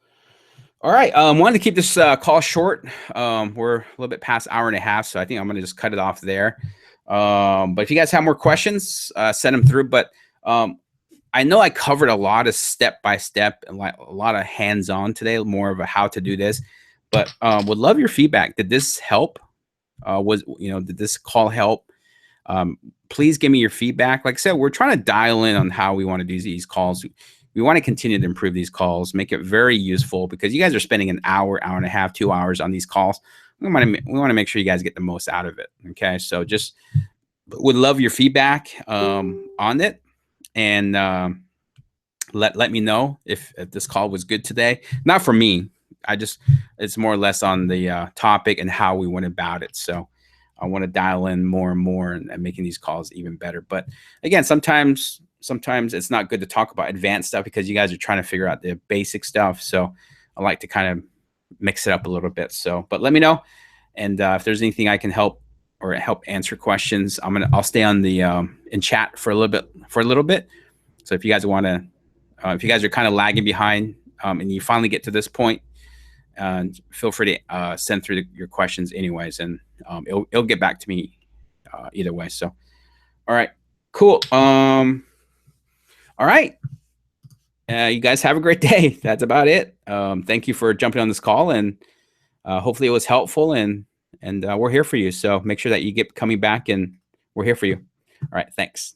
A: All right. Wanted to keep this call short. We're a little bit past hour and a half, so I think I'm going to just cut it off there. But if you guys have more questions, send them through. But I know I covered a lot of step-by-step and like a lot of hands-on today, more of a how to do this. But would love your feedback. Did this help? Did this call help? Please give me your feedback. Like I said, we're trying to dial in on how we want to do these calls. We want to continue to improve these calls, make it very useful, because you guys are spending an hour, hour and a half, 2 hours on these calls. We want to make sure you guys get the most out of it. Okay. So just would love your feedback on it, and let me know if this call was good today. Not for me. It's more or less on the topic and how we went about it. So I want to dial in more and more and making these calls even better. But again, sometimes it's not good to talk about advanced stuff because you guys are trying to figure out the basic stuff. So I like to kind of mix it up a little bit. So, but let me know. And if there's anything I can help answer questions, I'll stay on the in chat for a little bit. So if you guys want to, if you guys are kind of lagging behind and you finally get to this point, feel free to send through your questions anyways, and it'll get back to me either way. So, all right, cool. All right. You guys have a great day. That's about it. Thank you for jumping on this call, and hopefully it was helpful, and we're here for you. So make sure that you get coming back, and we're here for you. All right. Thanks.